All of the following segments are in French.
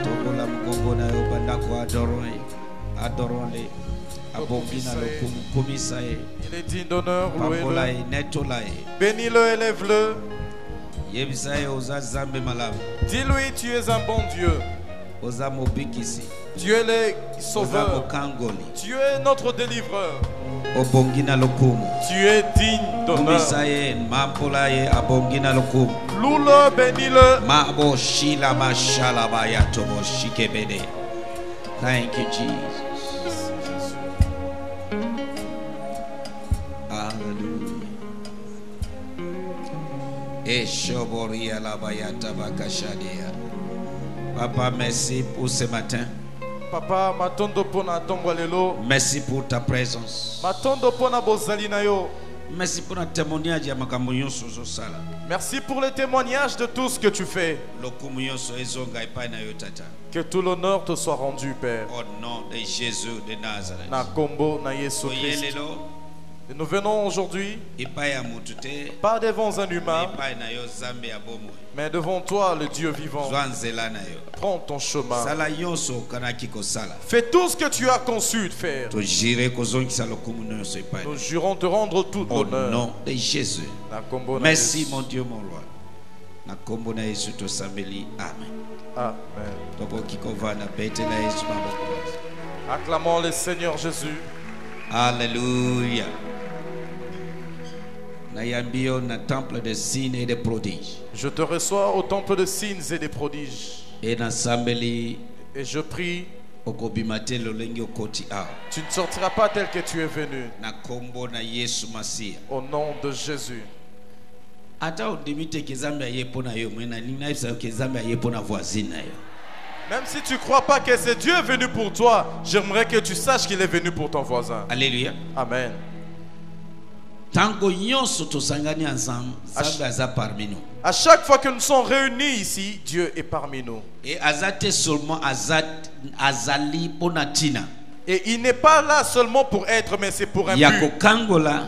Togola mgongona yo bandako adorons-les. Abongina lokumu komisae. Il est digne d'honneur, louez-le. Pambolae netolae. Bénis-le, élève-le. Yebisae oza zambe malamu. Dis-lui, tu es un bon Dieu. Oza mobikisi. Tu es le Oza sauveur. mokangoli. Tu es notre délivreur. Obongina lokumu. Tu es digne d'honneur. Komisae mapolae abongina lokumu. Loue-le, bénis-le. Mabo shila mashala bayatobo shikebede. Thank you, Jesus. Hallelujah. Eshoboria la bayata bakashadia. Papa, merci pour ce matin. Papa, matondo pona tongwalelo. Merci pour ta présence. Matondo pona bozali na yo. Merci pour un témoignage ya makambo nyonso ozosala. Merci pour le témoignage de tout ce que tu fais. Lokumu nyonso ezonga epai na yo tata. Que tout l'honneur te soit rendu, Père. Au nom de Jésus de Nazareth. Na kombo na Yesu Christ. Oyelelo Et nous venons aujourd'hui, epai ya mutu te. pas devant un humain, Epai na yo zambe ya bomoi. mais devant toi, le Dieu vivant. Zwa nzela na yo. Prends ton chemin. Sala nyonso okanaki kosala. Fais tout ce que tu as conçu de faire. Tojire kozongisa lokumu nyonso epai. Nous jurons te rendre tout Au l'honneur. nom de Jésus. Na kombo na Merci Yesu. mon Dieu mon roi. Na kombo na Yesu tosambeli. Amen. Amen. Toboki kovana bete na Yesu maboko. Acclamons le Seigneur Jésus. Alléluia. Nayambio na temple de signes et de prodiges. Je te reçois au temple de signes et des prodiges. Et na sambeli Et je prie, okobimate lolengi okoti a. tu ne sortiras pas tel que tu es venu. Na kombo na Yesu Masia. Au nom de Jésus. Ata odimite kezambe ayepo na yo mwena nina isa kezambe ayepo na voisine na yo. Même si tu ne crois pas que c'est Dieu venu pour toi, j'aimerais que tu saches qu'il est venu pour ton voisin. Alléluia. Amen. Tango nyonso tosangani ensemble, Zambe aza parmi nous. À chaque fois que nous sommes réunis ici, Dieu est parmi nous. Et azate seulement azali ponatina. Et il n'est pas là seulement pour être, mais c'est pour un Yako but. kangola,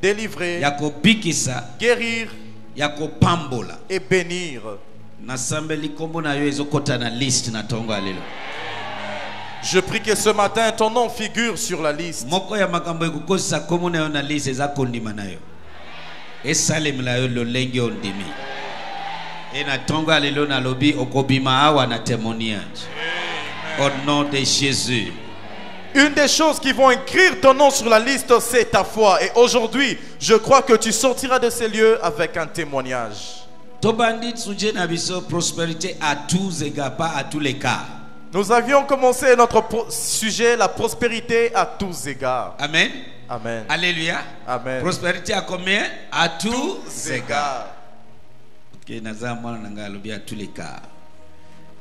Délivrer, yako bikisa, guérir yako pambola. et bénir. Nasambeli kombo na yo ezokota na liste na tongo alelo. Je prie que ce matin, ton nom figure sur la liste. Moko ya makambo ekukosisa kombo na yo na liste eza kondima na yo. Esalemela yo lolenge ondimi. Et na tongo alelo na lobi okobima awa na témoignage. Au nom de Jésus. Une des choses qui vont écrire ton nom sur la liste, c'est ta foi. Et aujourd'hui, je crois que tu sortiras de ces lieux avec un témoignage. Tobandit suje na biso prospérité à tous égards, pas à tous les cas. Nous avions commencé notre sujet, la prospérité à tous égards. Amen. Amen. Alléluia. Amen. Prospérité à combien? À tous égards. Égards. Ok, naza mwana nanga alobi à tous les cas.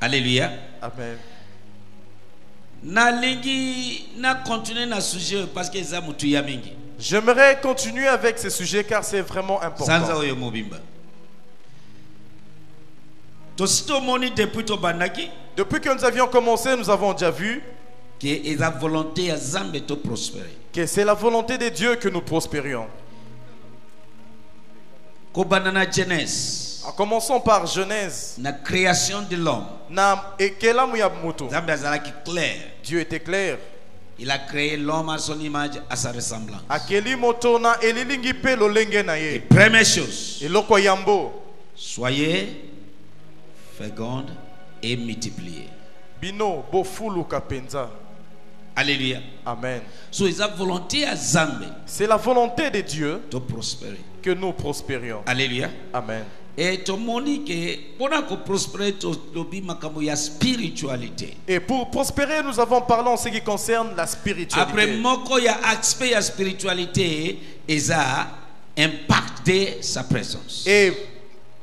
Alléluia. Amen. Na lingi na continuer na sujet parce que za mutu ya mingi. J'aimerais continuer avec ce sujet car c'est vraiment important. Sanza oyo mobimba. Tosito moni depuis to bandaki Depuis que nous avions commencé, nous avons déjà vu que eza volonté ya Zambe to prospérer. que c'est la volonté de Dieu que nous prospérions. Ko banana Genèse, En commençant par Genèse. na création de l'homme. Zambe azalaki clair. Dieu était clair. Il a créé l'homme à son image, à sa ressemblance. Et Première chose, soyez fécondes et multipliez. bino bofulu kapenza. Alléluia. Amen. So ils ont volonté à Zambe C'est la volonté de Dieu de prospérer. que nous prospérions. Alléluia. Amen. Et tout le monde dit que pour prospérer, il y a spiritualité. Et pour prospérer, nous avons parlé en ce qui concerne la spiritualité. Après, il y a aspect de la spiritualité et ça impacte sa présence. Et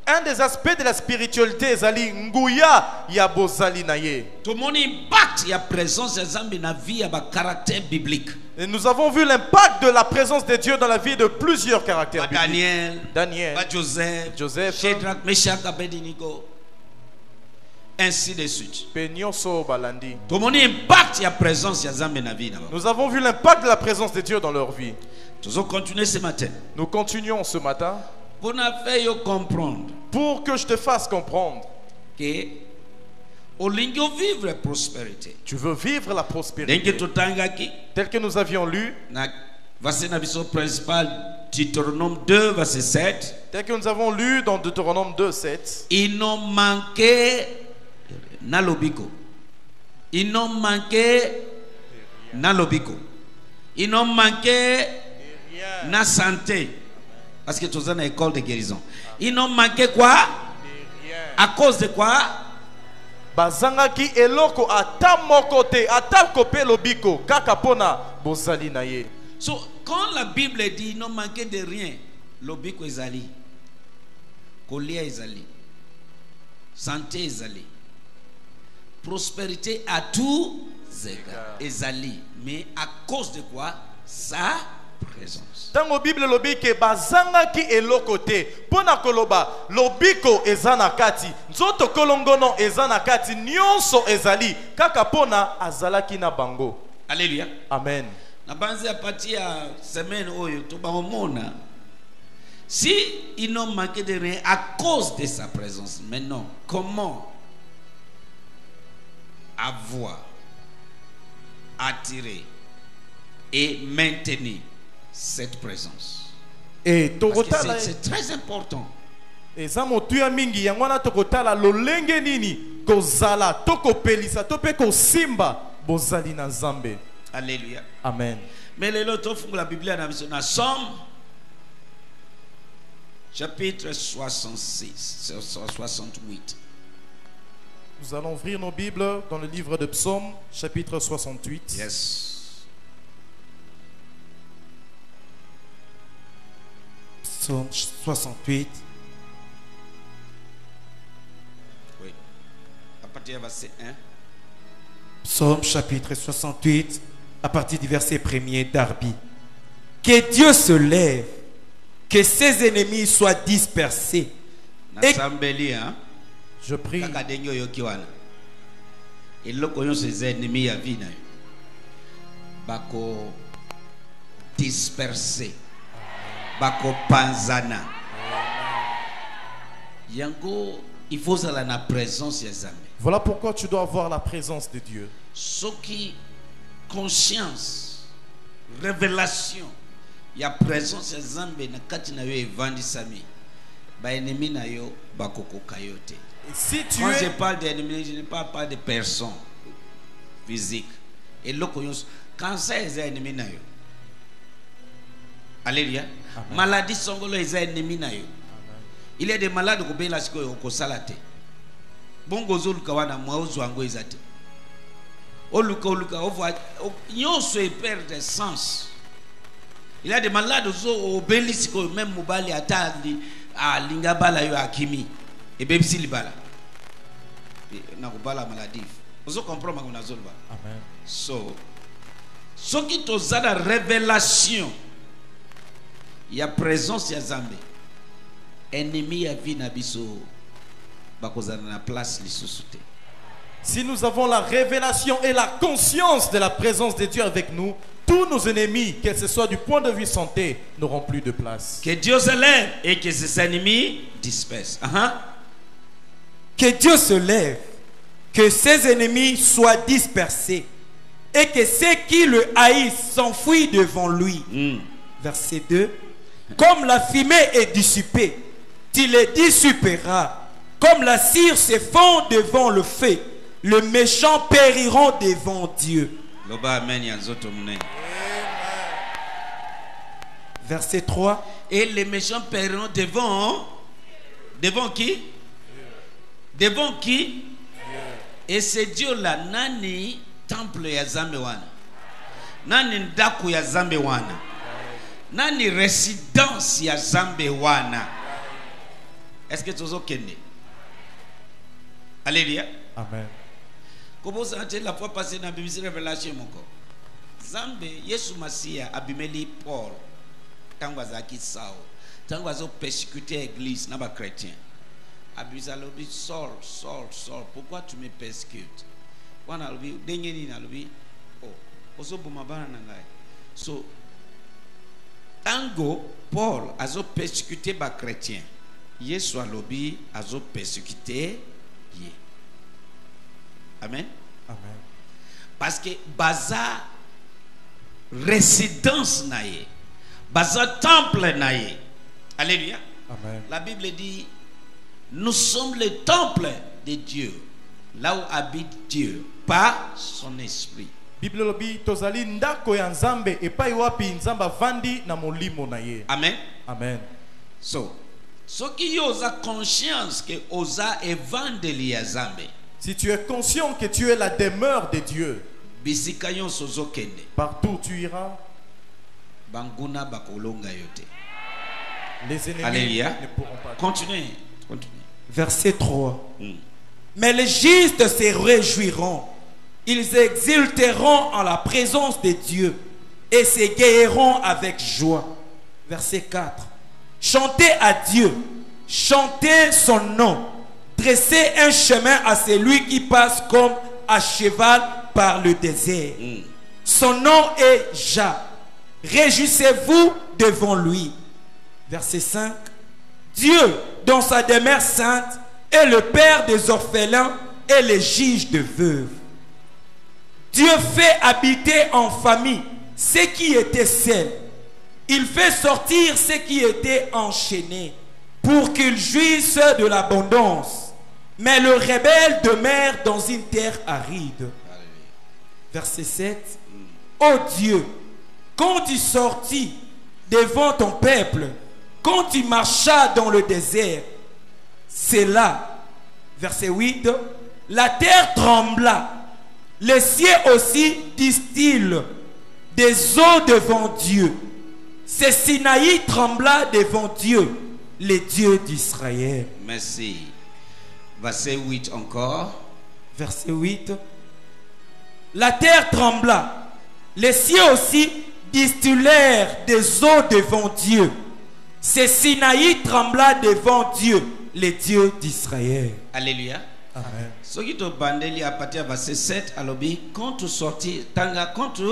un des aspects de la spiritualité, c'est nguya ya bozali na ye. Tout le monde impacte la présence de Zambe dans la vie, il y a un caractère biblique. Et nous avons vu l'impact de la présence de Dieu dans la vie de plusieurs caractères bibliques. Daniel, Joseph, Shadrach, Meshach, Abednego, ainsi de suite. Penyoso Balandi. Tout le monde impacte la présence de Zambe dans la vie. Nous avons vu l'impact de la présence de Dieu dans leur vie. Nous allons continuer ce matin. Nous continuons ce matin Pour nous faire comprendre pour que je te fasse comprendre que olingi vivre prospérité. Tu veux vivre la Ndenge prospérité. totangaki Tel que nous avions lu, na verset na biso principal Deutéronome 2 verset 7. tel que nous avons lu dans Deutéronome 2, 7, Ils n'ont manqué na lobiko. Ils n'ont manqué na lobiko. Ils n'ont manqué na santé. Parce que tous en école de guérison. Ils n'ont manqué quoi? À cause de quoi? bazangaki eloko ata moko te, ata kope lobiko, kaka pona bozali na ye. So, quand la Bible dit ils n'ont manqué de rien, lobiko ezali, kolia ezali, santé ezali, prospérité à tous égards ezali, mais à cause de quoi? Sa présence. Tango Bible lobike bazangaki eloko te, pona koloba lobiko ezana kati, nzoto kolongono ezana kati, nyonso ezali, kaka pona azalaki na bango. Alléluia. Amen. Na banzi à partir à semaine oyo to ba omona. Si ils n'ont manqué de rien à cause de sa présence, maintenant, comment avoir, attirer et maintenir cette présence? Et Parce que tokotala c'est très important. eza motuya mingi yango wana tokotala lolenge nini kozala tokopelisa to pe kosimba bozali na Nzambe. Alléluia. Amen. Mais les autres font la Bible dans Somme chapitre 66, 68. Nous allons ouvrir nos Bibles dans le livre de Psaume, chapitre 68. Yes. Psaume 68. Oui. À partir du verset 1. Psaume chapitre 68, à partir du verset 1er d'Arbi. Que Dieu se lève, que ses ennemis soient dispersés. Et Nasambeli, hein? Je prie. Kaka denyo yokiwana. Et loko yon ses ennemis ya vie na yo. Bako disperser. Bako panzana. Yango, il faut ça la présence ya Zambé. Voilà pourquoi tu dois avoir la présence de Dieu. Ce qui conscience, révélation, il y a présence ya Zambé na kati na yo evandisami. Ba ennemi na yo bakoko kayote. Et si tu Quand je es parle d'ennemis, je ne parle pas de personnes physiques. Et là, quand c'est les ennemis, alléluia. Maladie songolo les ennemis. Il y a des malades qui ont été au salate. Bongo zolu kawana mwa uzwango izate. Oluka oluka yon se perd de sens. Il y a des malades qui ont obélisco même mobali atali a lingabala yo akimi. Et bien si libala na kubala maladie ozo comprendre ma zolba. Amen. So ce qui toza la révélation il y a présence ya Zambé ennemi ya vie na biso bakozana na place lisusu te. Si nous avons la révélation et la conscience de la présence de Dieu avec nous, tous nos ennemis, quel que soit du point de vue santé, n'auront plus de place. Que Dieu se lève et que ses ennemis dispersent. que Dieu se lève, que ses ennemis soient dispersés, et que ceux qui le haïssent s'enfuient devant lui. Verset 2. Comme la fumée est dissipée, tu les dissiperas. Comme la cire se fond devant le feu, les méchants périront devant Dieu. Verset 3. Et les méchants périront devant qui? Devant qui? Et c'est Dieu là, nani temple ya Zambe wana, nani ndaku ya Zambe wana, nani résidence ya Zambe wana. Est-ce que tu as entendu? Alléluia. Amen. Comment ça a été la fois passée dans la Bible révélation mon corps? Zambe Yesu Masia abimeli Paul tango azaki sao tango azo persécuter l'église na ba chrétien. Abisa lobi Saul, pourquoi tu me persécutes? Wana lobi dengeni na lobi oh ozo boma bana na ngai. So tango Paul azo persécuter ba chrétien. Yesu lobi azo persécuter ye. Amen. Amen. Parce que baza résidence naye, baza temple naye. Alléluia. Amen. La Bible dit, nous sommes le temple de Dieu, là où habite Dieu, par son esprit. Bible lobi tozali ndako ya Nzambe epai wapi Nzamba vandi na molimo na ye. Amen. Amen. So, ce qui osa conscience que osa évangélie ya Zambe. Si tu es conscient que tu es la demeure de Dieu, Bisika yon sozo kende. partout tu iras, Banguna bakolonga yote. les ennemis Alléluia. ne pourront pas. Continuez. Continuez. Verset 3. Mais les justes se réjouiront. Ils exulteront en la présence de Dieu et s'égayeront avec joie. Verset 4. Chantez à Dieu, chantez son nom, dressez un chemin à celui qui passe comme à cheval par le désert. Son nom est Jah. Réjouissez-vous devant lui. Verset 5. Dieu, dans sa demeure sainte, est le père des orphelins et le juge de veuves. Dieu fait habiter en famille ceux qui étaient seuls. Il fait sortir ceux qui étaient enchaînés pour qu'ils jouissent de l'abondance. Mais le rebelle demeure dans une terre aride. Verset 7. Ô Dieu, quand tu sortis devant ton peuple, quand tu marchas dans le désert, c'est là, verset 8, la terre trembla, les cieux aussi distillent des eaux devant Dieu. Ce Sinaï trembla devant Dieu, le Dieu d'Israël. Merci. Verset 8 encore. Verset 8. La terre trembla, les cieux aussi distillèrent des eaux devant Dieu. Ce Sinaï trembla devant Dieu, le Dieu d'Israël. Alléluia. Amen. Ce qui te bandeli à partir du verset 7, alobi, quand tu sortis, tanga, quand tu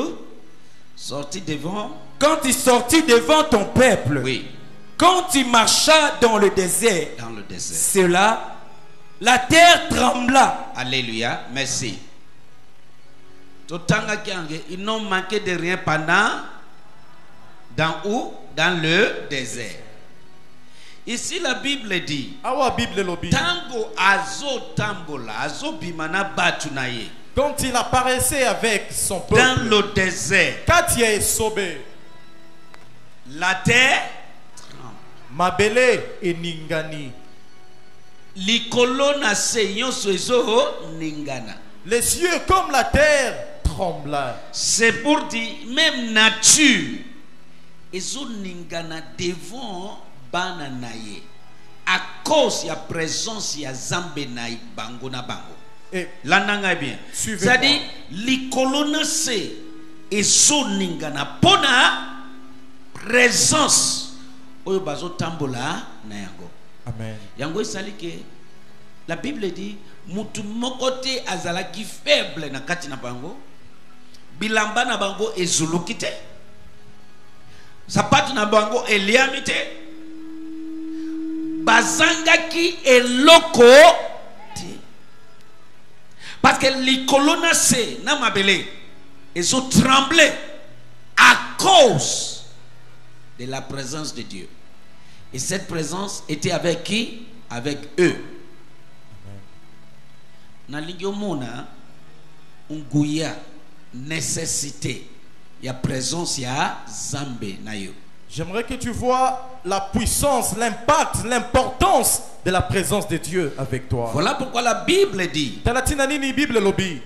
sortis devant, Quand tu sortis devant ton peuple, oui, quand tu marchas dans le désert, dans le désert. c'est là, la terre trembla. Alléluia. Merci. Totanga kiange, ils n'ont manqué de rien pendant, dans où? Dans le désert. Ici, la Bible dit, Awa Bible lobi. tango azo tambola, azo bimana batunaye, Quand il apparaissait avec son dans peuple, le désert, Katia est sobé, la terre tremble. Mabele et Ningani. Likolo na se nyonso ezo ningana. Les cieux comme la terre trembla. C'est pour dire, même nature, ezo ningana devant bana naye. À cause de la présence de Zambe naye bango na bango. Et Là nanga bien. Suivez-moi. C'est-à-dire, likolo na se ezo ningana pona présence oyo bazo tambola na yango. Amen. Yango esali ke la Bible dit mutu moko te azalaki faible na kati na bango, bilamba na bango ezuluki te, sapatu na bango eliami te, bazangaki eloko te, parce que likolo na se na mabele ezo trembler à cause de la présence de Dieu. Et cette présence était avec qui? Avec eux. Nalingi omona unguya nécessité ya présence ya Zambe na yo. J'aimerais que tu vois la puissance, l'impact, l'importance de la présence de Dieu avec toi. Voilà pourquoi la Bible dit Talatina nini Bible lobi.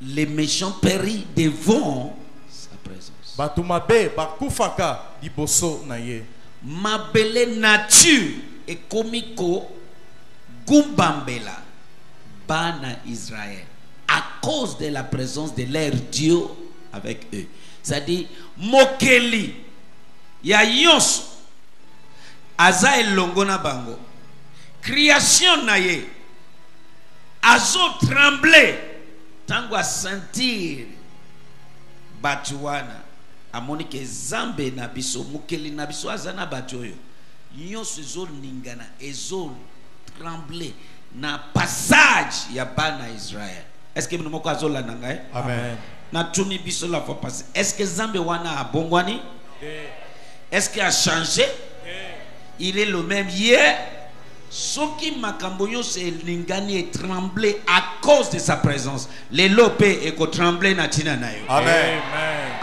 les méchants périssent devant sa présence. Batumabe bakufaka liboso na ye. Mabele nature et komiko gumbambela bana Israël à cause de la présence de leur Dieu avec eux. C'est-à-dire mokeli ya yonso aza elongo na bango, création na ye azo trembler tango a sentir batuwana amoni ke Zambe na biso mokeli na biso aza na bato oyo nyonso ezo ningana ezo trembler na passage ya bana Israël. Est-ce que nous moko azola nangai? Amen. Na tuni biso la fois passée. Est-ce que Zambe wana a bongwani? Est-ce qu'il a changé? Il est le même hier. Ce qui makambonyo c'est lingani et tremblé à cause de sa présence. Les lopé et ko tremblé na tina nayo. Amen.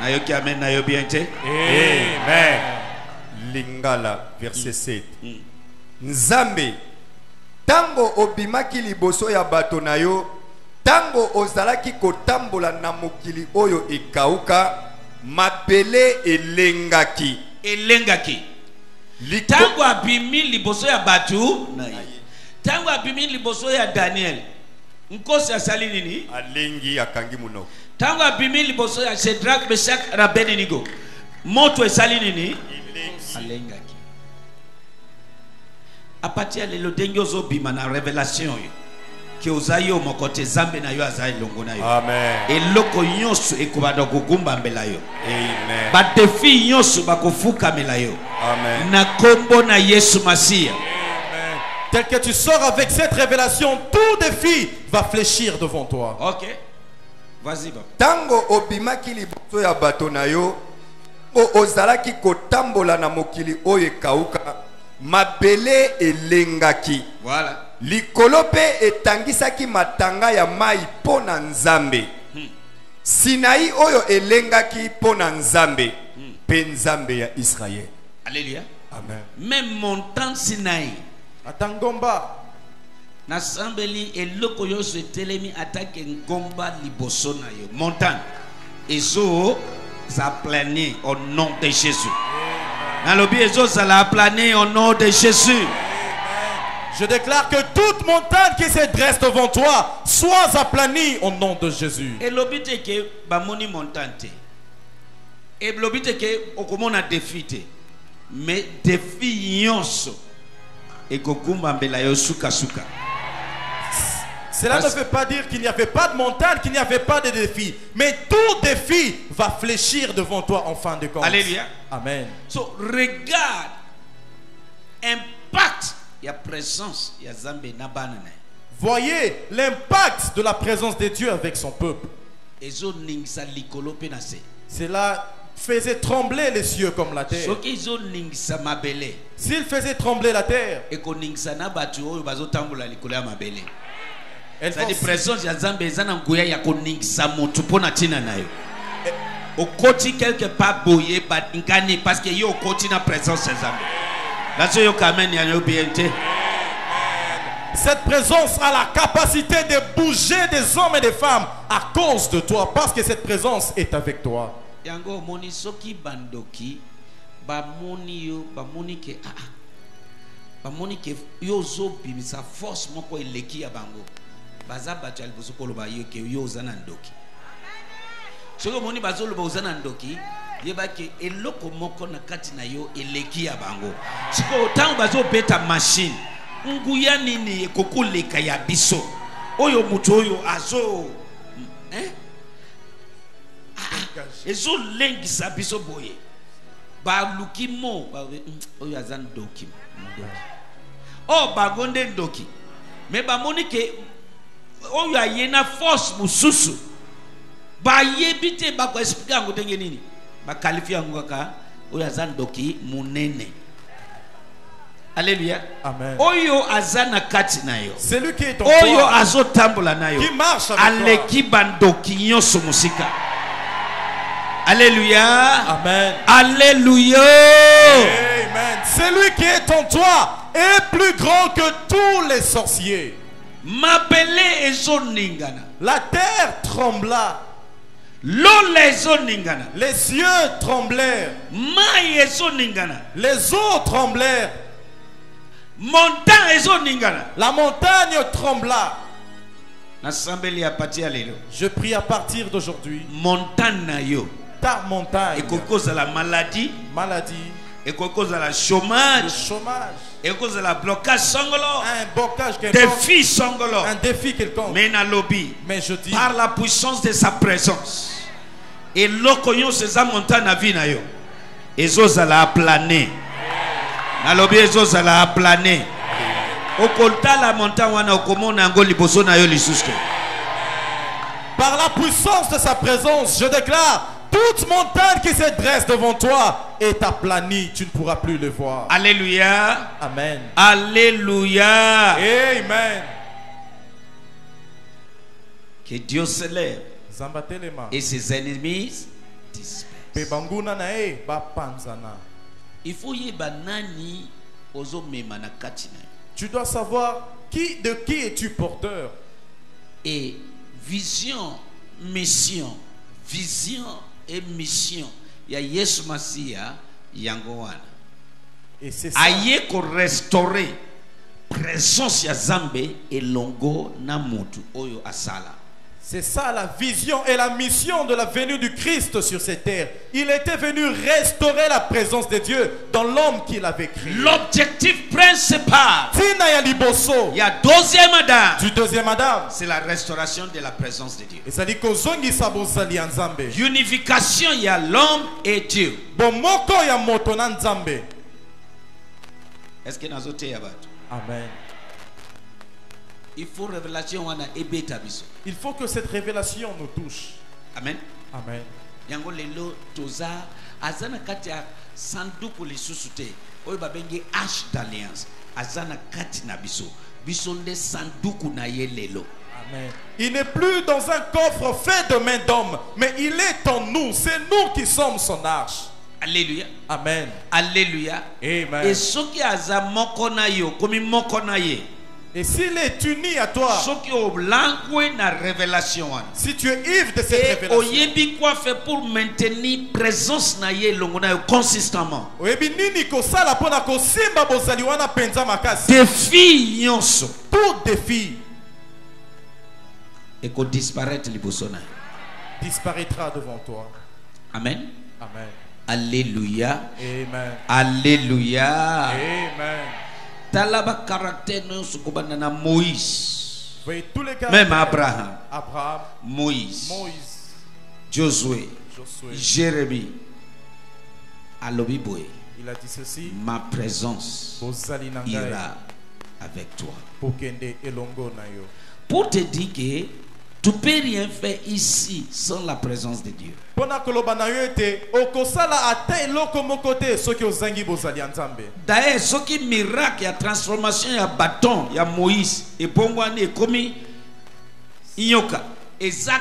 Nayo ki amen nayo bien te. Amen. Lingala verset 7. Nzambe tango obimaki liboso ya bato na yo, tango ozalaki kotambola na mokili oyo ekauka, mabele elengaki. Tango abimi liboso ya batu na ye. Tango abimi liboso ya Daniel. Nkosi asali nini? Alengi akangi munoko. Tango abimi liboso ya Shadrach, Meshach na Abednego. Moto esali nini? Alengaki. A partir de l'odengo zo bima na révélation yo. Ki ozayo mokote Zambe na yo azali longo na yo. Amen. Eloko nyonso ekobada kugumba mbela yo. Amen. Ba defi nyonso bakofuka mbela yo. Amen. Na kombo na Yesu Masia. Amen. Tel que tu sors avec cette révélation, tout défi va fléchir devant toi. OK. Vas-y papa. Tango obimaki liboso ya bato na yo, o ozalaki kotambola na mokili oyo ekauka, mabele elengaki. Voilà. Likolo pe etangisaki matanga ya mai pona Nzambe. Sinai oyo elengaki pona Nzambe. Pe Nzambe ya Israël. Alléluia. Amen. Même montagne Sinaï. Atangomba. Na sambeli eloko yo se telemi attaque ngomba liboso na yo. Montagne. Ezo ça plané au nom de Jésus. Na lobi ezo ça la plané au nom de Jésus. Je déclare que toute montagne qui se dresse devant toi soit aplanie au nom de Jésus. Et l'obité que bamoni montagne. Et l'obité que okomona défi te. Mais défi yonso et kokumba mbela yo suka suka. Cela ne veut pas dire qu'il n'y avait pas de montagne, qu'il n'y avait pas de défi. Mais tout défi va fléchir devant toi en fin de compte. Alléluia. Amen. So regarde impact ya présence ya Zambe na banane. Voyez l'impact de la présence de Dieu avec son peuple. Ezo ningsa likolo pe na se. Cela faisait trembler les cieux comme la terre. Soki ezo ningsa mabele. S'il faisait trembler la terre, Eko ningsa na batu oyo bazotambola likolo ya mabele. elle C'est la va- présence ya Zambe ezana nguya ya koningsa motu pona tina na yo. Okoti quelque part boye badingani parce que yo okoti na présence ya Zambe. Là yo kamen ya yo biente. cette présence a la capacité de bouger des hommes et des femmes à cause de toi, parce que cette présence est avec toi. Yango moni soki bandoki bamoni yo bamoni ke bamoni ke yo zo bimisa force moko eleki ya bango baza bato ya liboso koloba yo ke yo ozana ndoki soki moni bazoloba ozana ndoki yeba ke eloko moko na kati na yo eleki ya bango siko tango bazobeta machine nguya nini ekokoleka ya biso oyo mutu oyo azo ezo lengisa biso boye baluki mo oyo aza ndoki o bagonde ndoki me bamoni ke oyo ayena force mususu bayebi te bakoexplike yango ndenge nini bakalifi yango kaka oyo aza ndoki munene. Alléluia. Amen. Oyo aza na kati na yo. Celui qui est en Oyo toi, azo tambola na yo. qui marche avec Aleki bandoki nyonso musika. Alléluia. Amen. Alléluia. Amen. Celui qui est en toi est plus grand que tous les sorciers. Mabele ezo ningana. La terre trembla, Lola ezo ningana. les cieux tremblèrent, Mai ezo ningana. les eaux tremblèrent, Montagne ezo ningana. la montagne trembla. Nasambeli ya pati ya lelo. Je prie à partir d'aujourd'hui, Montagne na yo. ta montagne, Ekokoza la maladie. maladie, Ekokoza la le chômage. chômage, Ekokoza la blocage sangolo. un blocage quelconque, Défi sangolo. un défi quelconque. Mais na lobby. Mais je dis, Par la puissance de sa présence. Et l'okonyo seza montagne na vie na yo. Ezo zala planer. Na lobby ezo zala planer. okotala montagne wana okomona yango liboso na yo lisusu te. Par la puissance de sa présence, je déclare, toute montagne qui se dresse devant toi est aplanie, tu ne pourras plus le voir. Alléluia. Amen. Alléluia. Amen. Que Dieu se lève Zambatelema. et ses ennemis dispersent. Pebanguna na e ba panzana. Il faut yeba nani ozo mema na kati na yo. Tu dois savoir de qui es-tu porteur. Et vision, mission et mission. Ya Yesu Masia yango wana. Et c'est ça. Aye ko restaurer présence ya Zambe elongo na mutu oyo asala. C'est ça la vision et la mission de la venue du Christ sur cette terre. Il était venu restaurer la présence de Dieu dans l'homme qu'il avait créé. L'objectif principal Tina ya liboso il y a deuxième Adam, du deuxième Adam. c'est la restauration de la présence de Dieu. ezali kozongisa bozali ya Nzambe. Unification il y a l'homme et Dieu. Bomoko ya moto na Nzambe. Est-ce que nazote ya bato? Amen. Il faut révélation wana ebeta biso. Il faut que cette révélation nous touche. Amen. Amen. Yango lelo toza azana kati ya sanduku lisusu te oyo babengi arche d'alliance azana kati na biso biso nde sanduku na ye lelo. Amen. Il n'est plus dans un coffre fait de main d'homme, mais il est en nous. C'est nous qui sommes son arche. Alléluia. Amen. Alléluia. Amen. Et soki aza moko na yo komi moko na ye. Et s'il est uni à toi, Soki o langwe na révélation wana. si tu es ivre de cette Et révélation, oyebi quoi faire pour maintenir présence na ye longo na yo consistamment. oyebi nini kosala mpona kosimba bozali wana penza makasi. Défi nyonso Tout défi et ko disparaître liboso na yo. disparaîtra devant toi. Amen. Amen. Alléluia. Amen. Alléluia. Amen. Talaba caractère nyonso kobanda na Moïse. Voyez tous les cas. Même Abraham, Abraham, Moïse, Moïse, Josué, Josué. Jérémie. Alobi boye. Il a dit ceci. Ma présence Bozali na ngai ira avec toi. pokende elongo na yo. Pour te dire que tu ne peux rien faire ici sans la présence de Dieu. Pona koloba na yo ete okosala ata eloko moko te soki ozangi bozali ya Nzambe. D'ailleurs, ce qui miracle, il y a transformation, il y a bâton, il y a Moïse. Et pour moi, il comme Inyoka. Et ça,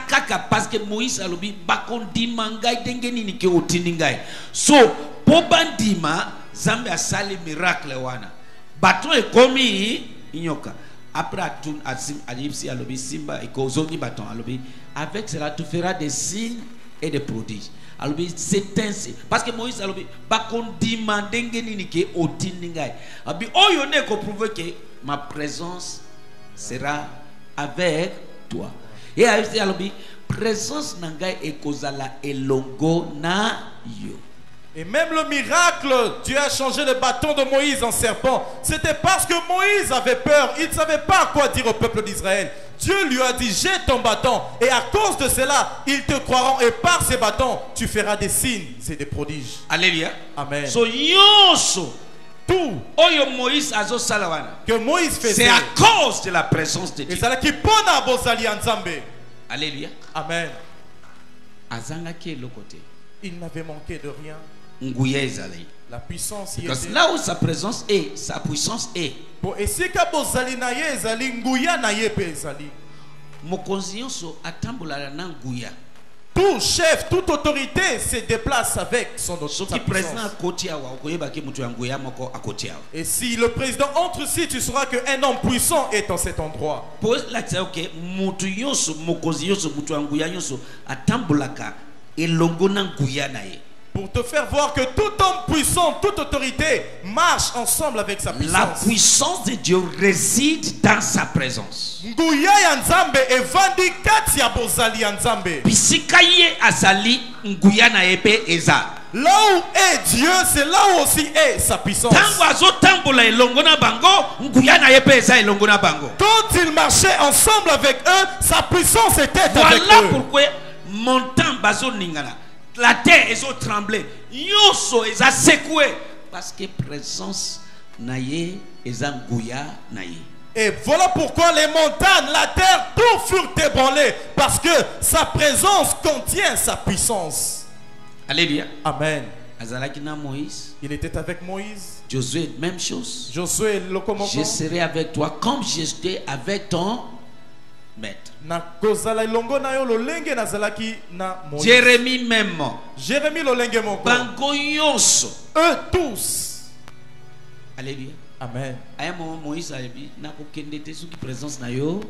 parce que Moïse a dit, bakon dimangai dengeni ni ke otiningai. So, pour bandima, Zambe a sali miracle wana. Bâton est comme Inyoka. Après, Adipsi a lobi Simba et Kozoni bâton a lobi. Avec cela, tu feras des signes et des prodiges. Alors c'est ainsi parce que Moïse a dit bakon demandé ngeni ke otiningai. Abi oyone ko prouver que ma présence sera avec toi. Et a dit présence nangai e kozala elongo na yo. Et même le miracle, Dieu a changé le bâton de Moïse en serpent. C'était parce que Moïse avait peur. Il ne savait pas quoi dire au peuple d'Israël. Dieu lui a dit, jette ton bâton. Et à cause de cela, ils te croiront. Et par ces bâtons, tu feras des signes et des prodiges. Alléluia. Amen. So yoso Tout oyo Moïse azo salawana. que Moïse faisait, C'est à cause de la présence de et Dieu. c'est là qui pona bozali en Nzambe. Alléluia. Amen. Azanga ke lokote. Il n'avait manqué de rien. Nguya ezali. La puissance y Parce était. que là où sa présence est, sa puissance est. Bon, et si bozali na ye ezali nguya na ye pe ezali. Mokonzi nyonso atambola na nguya. Tout chef, toute autorité se déplace avec son Soki sa président puissance. akoti awa okoyeba ke mutu ya nguya moko akoti awa. Et si le président entre ici, tu sauras qu'un homme puissant est en cet endroit. Po la tsa ok mutu nyonso mokonzi nyonso mutu ya nguya nyonso atambolaka elongo na nguya na ye. Pour te faire voir que tout homme puissant, toute autorité marche ensemble avec sa La puissance. puissance de Dieu réside dans sa présence. Nguya ya Nzambe evandi kati ya bozali ya Nzambe. Bisika ye azali nguya na ye pe eza. Là où est Dieu, c'est là où aussi est sa puissance. Tango azotambola elongo na bango nguya na ye pe eza elongo na bango. Quand il marchait ensemble avec eux, sa puissance était avec Voilà eux. pourquoi montant bazo ningana. La terre est tremblée. Yoso est secoué parce que présence na ye eza nguya na ye. Et voilà pourquoi les montagnes, la terre, tout furent ébranlés. Parce que sa présence contient sa puissance. Alléluia. Amen. Azalaki na Moïse. Il était avec Moïse. Josué, même chose. Josué, le commandant. Je serai avec toi comme j'étais avec ton maître. Jérémie même. Jérémie lolenge moko. Bango nyonso. Eux tous. Alléluia. Amen. Aya moment Moïse a dit na kokende te sous qui présence na yo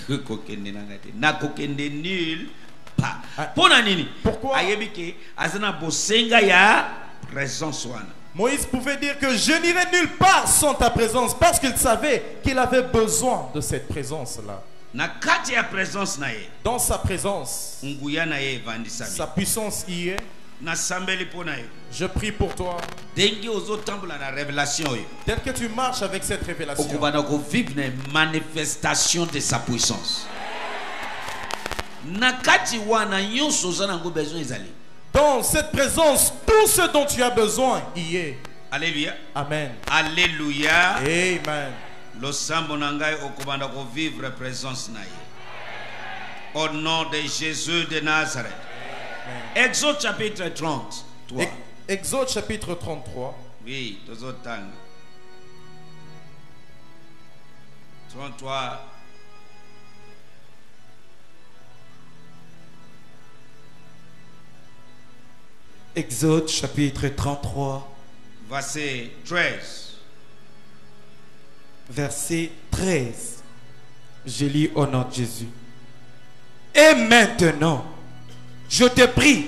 kokende na ngate na kokende nul pas. Pona nini? Pourquoi? Ayebi ke azana bosenga ya présence wana. Moïse pouvait dire que je n'irai nulle part sans ta présence parce qu'il savait qu'il avait besoin de cette présence-là. Na kati ya présence na ye. Dans sa présence, Nguya na ye vandisami. sa puissance y est. Na sambeli pona yo. Je prie pour toi. Dengi ozo tambola na révélation yo. Tel que tu marches avec cette révélation, Okubana ko vivre une manifestation de sa puissance. Na kati wana nyonso zana ngo besoin ezali. dans cette présence, tout ce dont tu as besoin y est. Alléluia. Amen. Alléluia. Amen. Le sambo nangai okubanda ko vivre présence na ye. Au nom de Jésus de Nazareth. Exode chapitre 30. Exode chapitre 33. Oui, tozotanga. 33. Exode chapitre 33. Verset 13. Verset 13. Je lis au nom de Jésus. Et maintenant, je te prie,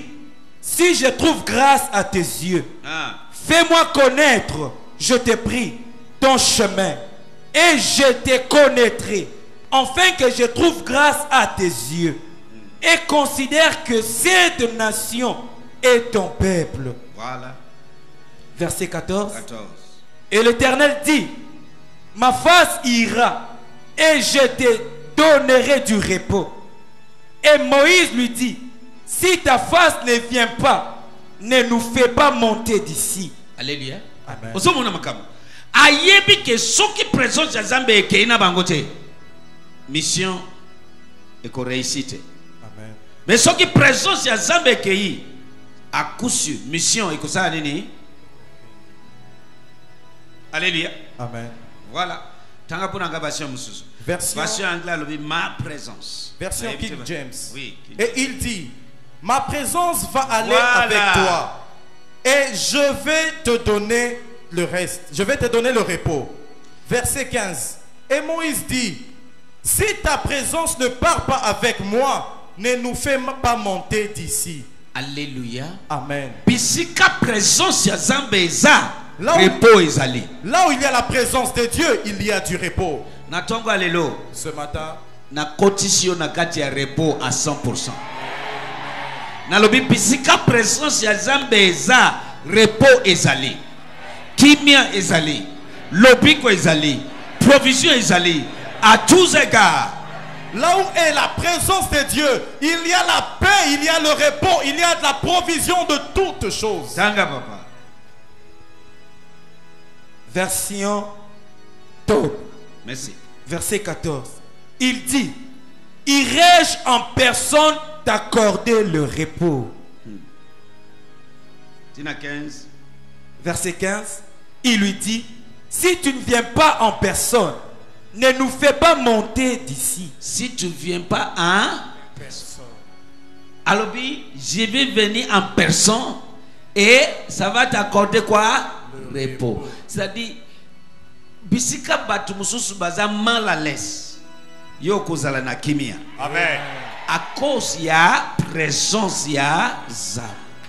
si je trouve grâce à tes yeux, fais-moi connaître, je te prie, ton chemin, et je te connaîtrai, afin que je trouve grâce à tes yeux. Et considère que cette nation est ton peuple. Voilà. Verset 14. 14. Et l'Éternel dit, ma face ira, et je te donnerai du repos. Et Moïse lui dit, si ta face ne vient pas, ne nous fais pas monter d'ici. Alléluia. Amen. Osomona makamo. Ayebi ke soki présence ya Nzambe ekei na bango te. Mission eko réussite. Amen. Mais soki présence ya Nzambe ekei akusu mission eko sala nini? Alléluia. Amen. Voilà. Tanga pona nga version mususu. Version anglaise lobi ma présence. Version King James. Oui. Et il dit, ma présence va aller Voilà. avec toi. Et je vais te donner le reste. Je vais te donner le repos. Verset 15. Et Moïse dit, si ta présence ne part pas avec moi, ne nous fais pas monter d'ici. Alléluia. Amen. Bisika présence ya Nzambe eza. Là où- Repos ezali. Là où il y a la présence de Dieu, il y a du repos. Na tongo alelo. Ce matin, Na kotisio na kati ya repos à 100%. Na lobi bisika présence ya Nzambe eza. Repos ezali. Kimia ezali. Lobiko ezali. Provision ezali. À tous égards. là où est la présence de Dieu, il y a la paix, il y a le repos, il y a de la provision de toutes choses. Tanga papa. Version Tob. Merci. Verset 14. Il dit, irai-je en personne t'accorder le repos? Tina 15. Verset 15. Il lui dit, si tu ne viens pas en personne, ne nous fais pas monter d'ici. Si tu viens pas en Alobi, je vais venir en personne et ça va t'accorder quoi? Le repos. C'est-à-dire, bisika batu mususu baza mal à l'aise. Yo kozala na kimia. Amen. À cause ya présence ya Nzambe.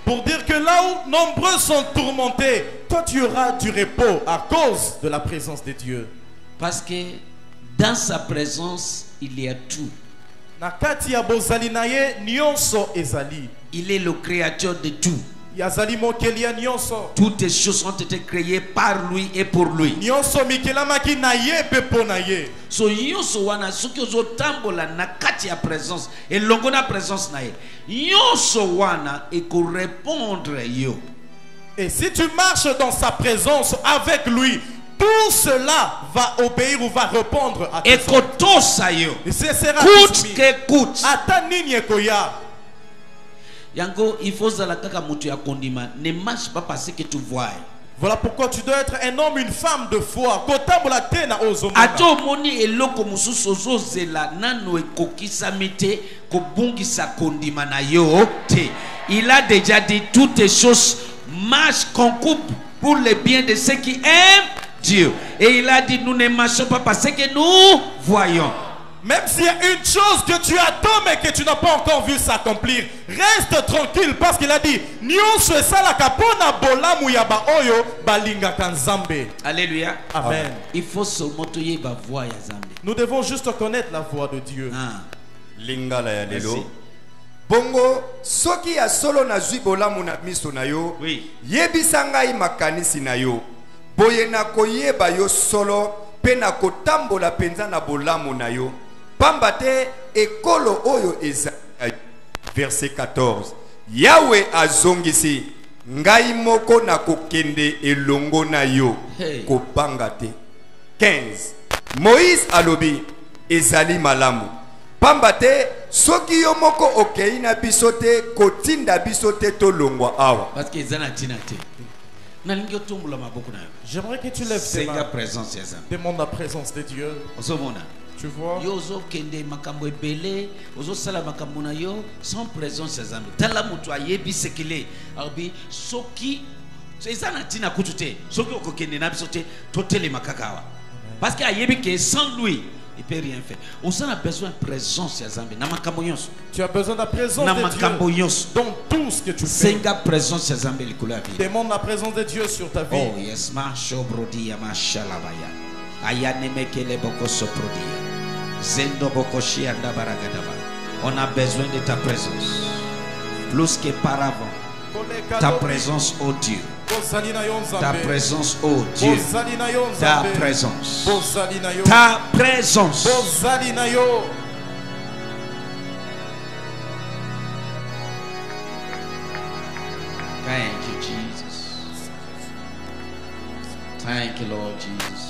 Pour dire que là où nombreux sont tourmentés, toi tu auras du repos à cause de la présence de Dieu. Parce que dans sa présence, il y a tout. Nakati ya bozali na ye nyonso ezali. Il est le créateur de tout. Yazali mokelia nyonso. Toutes les choses ont été créées par lui et pour lui. Nyonso mikelamaki na ye pe po na ye. So nyonso wana soki ozotambola na kati ya présence elongo na présence na ye nyonso wana ekorépondre yo. Et si tu marches dans sa présence avec lui, tout cela va obéir ou va répondre à tes ordres. ekotosa yo Et ce sera coûte soumis. que coûte. Ata nini ekoya. Yango il faut zala kaka mutu ya kondima, ne marche pas parce que tu vois. Voilà pourquoi tu dois être un homme, une femme de foi. Kotambola te na ozomona. Ato moni eloko mususu ozozela nano ekokisami te kobungisa kondima na yo te. Il a déjà dit toutes les choses marchent concourent pour le bien de ceux qui aiment Dieu. Et il a dit nous ne marchons pas parce que nous voyons. Même s'il y a une chose que tu attends mais que tu n'as pas encore vu s'accomplir, reste tranquille parce qu'il a dit nyonso esalaka pona bolamu ya ba oyo balingaka Nzambe. Alléluia. Amen. Il faut seulement toyer ba voix ya Nzambe. Nous devons juste connaître la voix de Dieu. Ah. Lingala ya lelo. Merci. Bongo soki ya solo na zwi bolamu na miso na yo. Oui. Yebisa ngai makanisi na yo. Boye na koyeba yo solo pe na kotambola penza na bolamu na yo. Pamba te ekolo oyo eza. Verset 14. Yahweh azongisi ngai moko na kokende elongo na yo. Hey. Kobanga te. 15. Moïse alobi ezali malamu. Pamba te soki yo moko okei na biso te kotinda biso te tolongwa awa. Parce que zana tina te. Na lingi otumula maboko na yo. J'aimerais que tu lèves tes Senga mains. présence ya Nzambe. Demande la présence de Dieu. Osomona. Tu vois? Yo ozo kende makambo ebele, ozo sala makambo na yo sans présence ya Nzambe. Tala mutu ayebi sekele. Arbi soki eza na tina kutu te. Soki okokende na biso te totele makakawa. Parce que ayebi que sans lui il peut rien faire. On a besoin de présence ya Nzambe na makambo nyonso. Tu as besoin de la présence Na de makambo Dieu nyonso. dans tout ce que tu fais. Senga présence ya Nzambe likolo ya vie. Demande la présence de Dieu sur ta vie. Oh yes, ma shobrodi ya mashalabaya. Ayane mekele boko soprodia. Zendo boko shianda baragadaba. On a besoin de ta présence. Plus qu'auparavant. Ta présence, oh Dieu. Ta présence, oh Dieu. Ta présence. Ta présence. Thank you, Jesus. Thank you, Lord Jesus.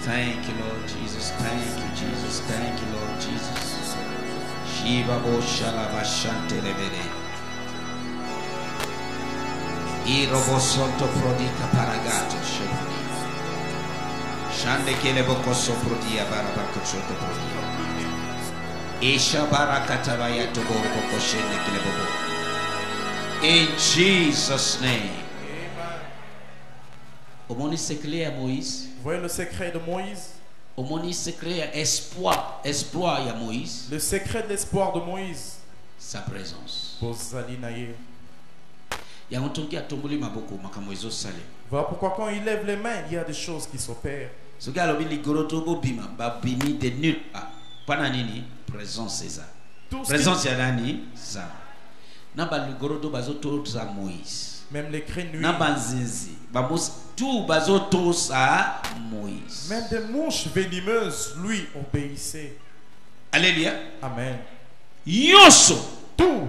Thank you, Lord Jesus. Thank you, Jesus. Thank you, Lord Jesus. Shiva bo shalaba shante rebele. Irobo sonto prodika paragato shepri. Shande kele boko soprodia barabako choto prodia. Isha barakata vaya to boko shende kele boko. In Jesus' name. Omoni secret à Moïse. Vous voyez le secret de Moïse? Omoni secret à espoir à Moïse. Le secret de l'espoir de Moïse. Sa présence. Voilà pourquoi quand il lève les mains, il y a des choses qui s'opèrent. Présence c'est ça. Tout ce Présence ya nani ça. Na ba ligorodo bazoto za Moïse. Même les crénuits. Na banzinzi bamos tout bazoto sa Moïse. Même des mouches venimeuses lui obéissaient. Alléluia. Amen. Yoso Tout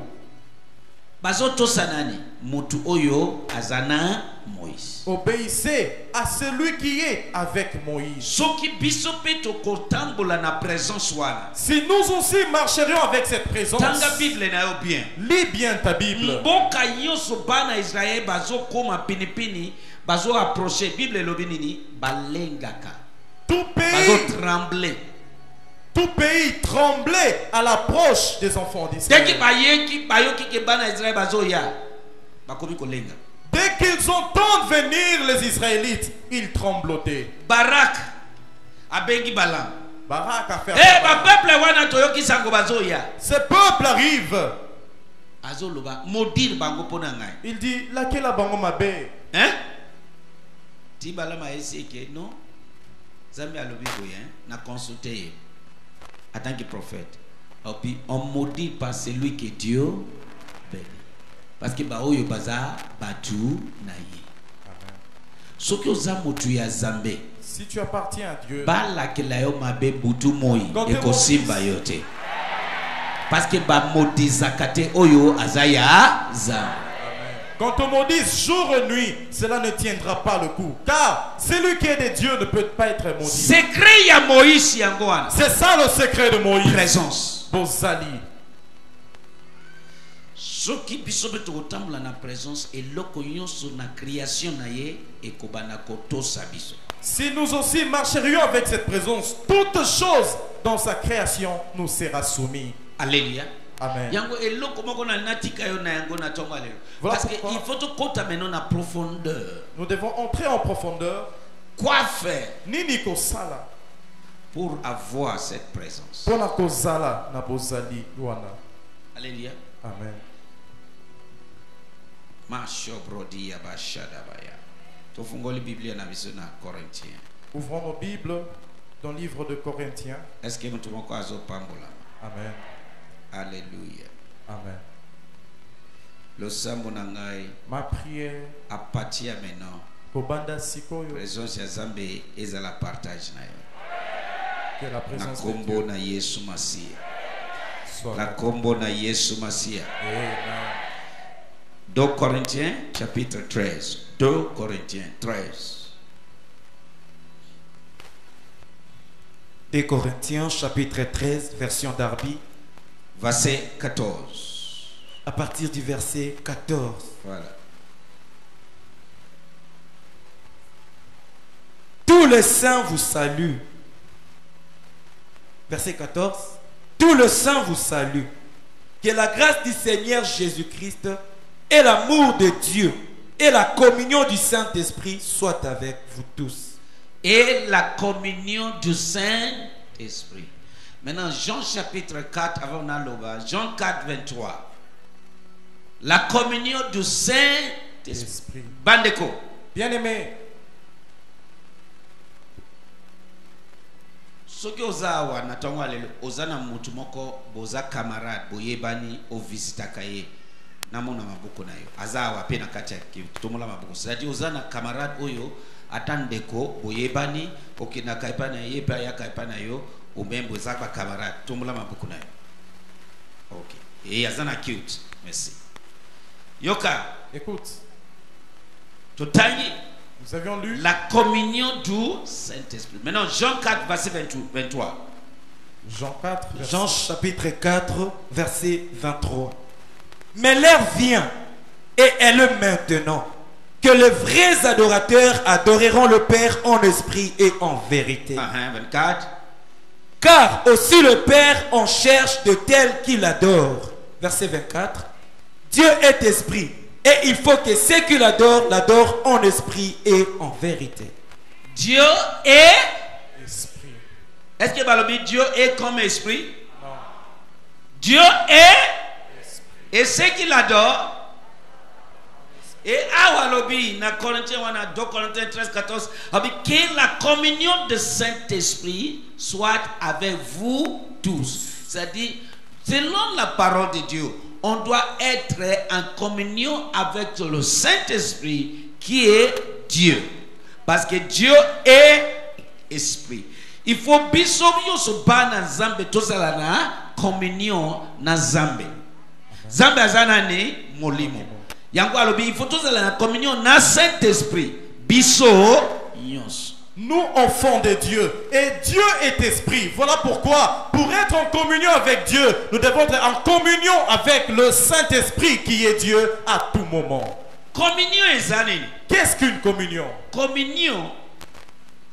bazoto sanani mutu oyo azana Moïse. obéissait à celui qui est avec Moïse. Soki biso pe tokotambola na présence wana. Si nous aussi marcherions avec cette présence, Tanga Bible na yo bien. lis bien ta Bible. Mboka yoso bana Israël bazo koma pinipini bazo approcher Bible lobi nini balengaka. Tout Bazo pays, trembler. tout pays tremblait à l'approche des enfants Dès d'Israël. que bana Israël bazo ya bakomi kolenga. Dès qu'ils entendent venir les Israélites, ils tremblotaient. Barak abengi Balaam. Barak a fait. Ba peuple wana toyoki sango bazo ya. Ce peuple arrive. Azo loba modire bango pona ngai. Il dit, laquelle a bango mabe? Hein? Ti Balaam a essayé que non. Zambi alobi boye na consulter en tant que prophète. Et puis on maudit par celui que Dieu bénit. Parce que ba oyo baza batu na ye. Soki oza mutu ya Zambe. Si tu appartiens à Dieu, Bala ke la yo mabe butu moi Quand e kosimba yote. Parce que ba maudit zakate oyo azaya Zambe. Quand on maudisse jour et nuit, cela ne tiendra pas le coup. Car celui qui est de Dieu ne peut pas être maudit. Secret ya Moïse yango wana. C'est ça le secret de Moïse. Présence. Bozali. Soki biso beto kotambola na présence eloko nyonso na création na ye ekobana kotosa biso. Si nous aussi marcherions avec cette présence, toute chose dans sa création nous sera soumise. Alléluia. Amen. Yango eloko moko na natika yo na yango na tonga lelo. Voilà Parce que pourquoi il faut to kota maintenant na profondeur. nous devons entrer en profondeur. Quoi faire Nini kosala pour avoir cette présence? pona kozala na bozali wana. Alléluia. Amen. Masho brodi ya bashada baya. Tofungoli Biblia na biso na Corinthiens. Ouvrons nos Bibles dans le livre de Corinthiens. Est-ce que mtu moko azopambola? Amen. Alléluia. Amen. Le sambo na ngai Ma prière apatia maintenant. kobanda sikoyo Présence ya Zambe ezala partage na yo. que la Na présence de kombo Dieu na Yesu Masia. soit Na là. kombo na Yesu Masia. Amen. 2 Corinthiens chapitre 13. 2 Corinthiens 13. 2 Corinthiens chapitre 13, version Darby, Verset 14. à partir du verset 14. Voilà. Tous les saints vous saluent. Verset 14. Tous les saints vous saluent. Que la grâce du Seigneur Jésus-Christ et l'amour de Dieu et la communion du Saint-Esprit soient avec vous tous. Et la communion du Saint-Esprit. Maintenant, Jean chapitre 4, avant Naloba, Jean 4, 23. La communion du Saint-Esprit. Esprit. Bandeko. Bien-aimé, Soki oza awa na tongo lelo oza na mutu moko boza camarade boyebani o visitaka ye namona mabuku na yo aza awa pe na kati ya tomola mabuku c'est-à-dire oza na camarade oyo atandeko boyebani okina kaipa na ye pa ya kaipa na yo ou même boza ba camarade tomola mabuku na yo. OK. Et aza na cute. Merci. Yoka écoute, totangi nous avions lu la communion du Saint-Esprit. Maintenant Jean 4 verset 23. Jean 4, verset Jean chapitre 4, verset 23. Mais l'heure vient, et elle est maintenant, que les vrais adorateurs adoreront le Père en esprit et en vérité. 24. Car aussi le Père en cherche de tels qui l'adorent. Verset 24. Dieu est esprit, et il faut que ceux qui l'adorent en esprit et en vérité. Dieu est. esprit. Est-ce que Balobi Dieu est comme esprit? Non. Dieu est. Et ceux qui l'adorent. Et Awalobi, na Corinthiens 2 Corinthiens 13, 14, que la communion de Saint-Esprit soit avec vous tous. C'est-à-dire, selon la parole de Dieu, on doit être en communion avec le Saint-Esprit qui est Dieu. Parce que Dieu est esprit. Il faut bisobio so ba na Nzambe tozala na communion na Nzambe. Nzambe azana ne molimo. Yango alobi il faut tozala na communion na Saint-Esprit. Biso nyonso. Nous, enfants de Dieu, et Dieu est esprit. Voilà pourquoi, pour être en communion avec Dieu, nous devons être en communion avec le Saint-Esprit qui est Dieu à tout moment. Communion ezaneni. Qu'est-ce qu'une communion? Communion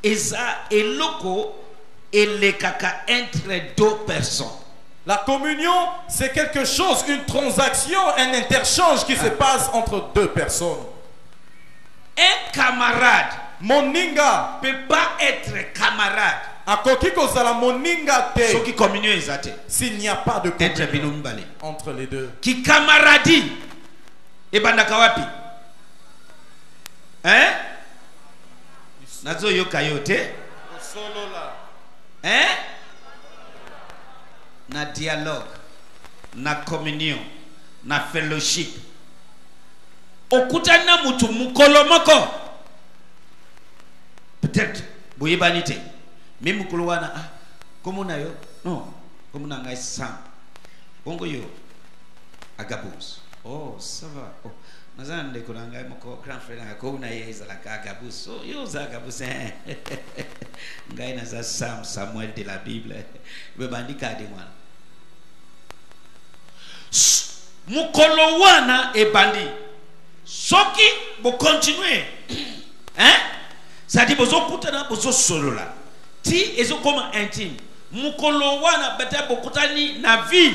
eza eloko elekaka entre deux personnes. La communion, c'est quelque chose, une transaction, un interchange qui se passe entre deux personnes. Un camarade Moninga, peut pas être camarade akoki kozala moninga te soki communion ezate s'il n'y a pas de entre bino communion mibale. entre les deux. Ki camaradi ebandaka wapi? Hein? Nazo yoka yote? Hein? Na dialogue, na communion, na fellowship. Okutana mutu mukolo moko. Peut-être boyebani te. Mais mukolo wana ah komo na yo? Non, komo na ngai sam. Bongo yo agabos. Oh, ça va. Oh. Naza ndeko na ngai moko grand frère na ko na ye ezalaka Agabus. So yo za Agabus. Ngai naza Samuel de la Bible. Be bandika de mwana. Mukolo wana ebandi. Soki bo continuer. Hein? Ça dit bozo kutana bozo solola. Ti ezo comme intime. Mukolo wana beta bokutani na vie.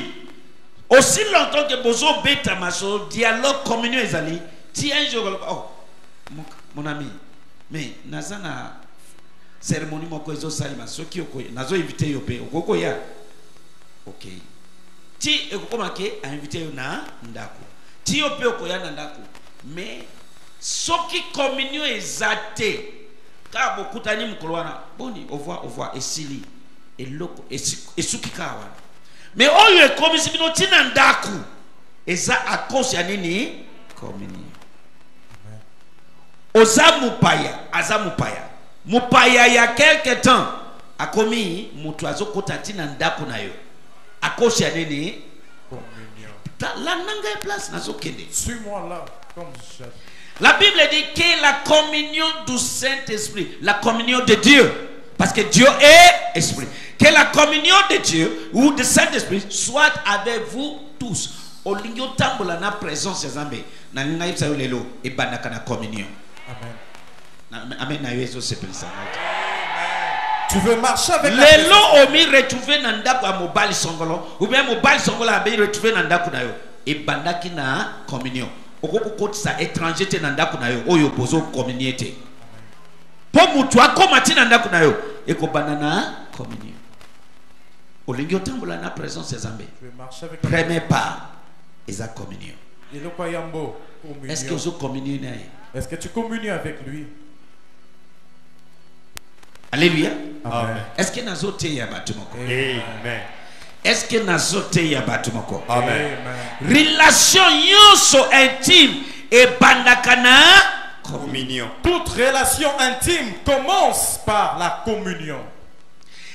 Aussi longtemps que bozo beta maso dialogue communion ezali. Ti un jour oh mon ami. Mais nazana cérémonie moko ezo salima soki okoye nazo inviter yo pe okoko ya. OK. Ti ekokoma ke a inviter yo na ndako. Ti yo pe okoya na ndako. Mais soki communion ezate ka bokutani mukolo wana boni au revoir esili eloko esuki kawa. Mais oyo ekomisi bino tina ndaku eza à cause ya nini communion. Oza mupaya aza mupaya ya quelque temps akomi mutu azokota tina ndaku na yo à cause ya nini Communion. la nanga place nazokende. Suis-moi là comme je... La Bible dit que la communion du Saint-Esprit, la communion de Dieu, parce que Dieu est esprit, que la communion de Dieu ou de Saint-Esprit soit avec vous tous. Au ligno tambola na présence de Zambé, na nga yipsa yo lelo e bandaka na communion. Amen. Amen na yeso c'est plus ça. Tu veux marcher avec la Lelo omi retrouver na ndako ya mobali songolo, ou bien mobali songolo abe retrouver na ndako na yo e bandaki na communion. Okokotisa étranger te na ndako na yo oyo bozo communauté. Po mutu akoma ti na ndako na yo ekobana na communion. Olingi otambola na présence ya Nzambe. Tu veux marcher avec Premier pas eza communion. Est-ce que vous communiez? Est-ce que tu communies avec lui? Alléluia. Amen. Est-ce que nazote ya batumoko? Amen. Est-ce que nazote ya batumoko? Amen. Relation yoso intime et bandakana Communion. Toute relation intime commence par la communion.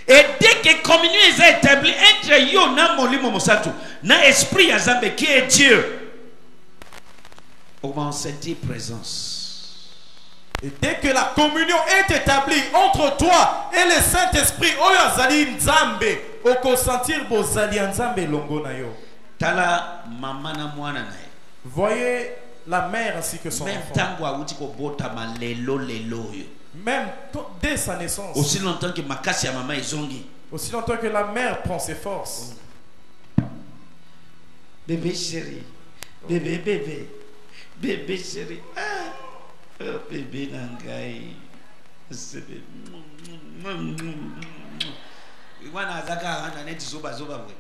Et dès que communion est établie entre yo na molimo mosatu na esprit ya Nzambe qui est Dieu, on va en sentir présence. Et dès que la communion est établie entre toi et le Saint-Esprit, oyazali Nzambe, oko sentir bozali Nzambe longo na yo. Tala mama na mwana na ye. Voyez la mère ainsi que son Même enfant. tango awuti ko botama lelo yo. Même dès sa naissance. Aussi longtemps que makasi ya mama ezongi. Aussi longtemps que la mère prend ses forces. Bébé chéri. Bébé chéri. Ah. Oh, bébé nangai. Wana azaka ana neti zoba we.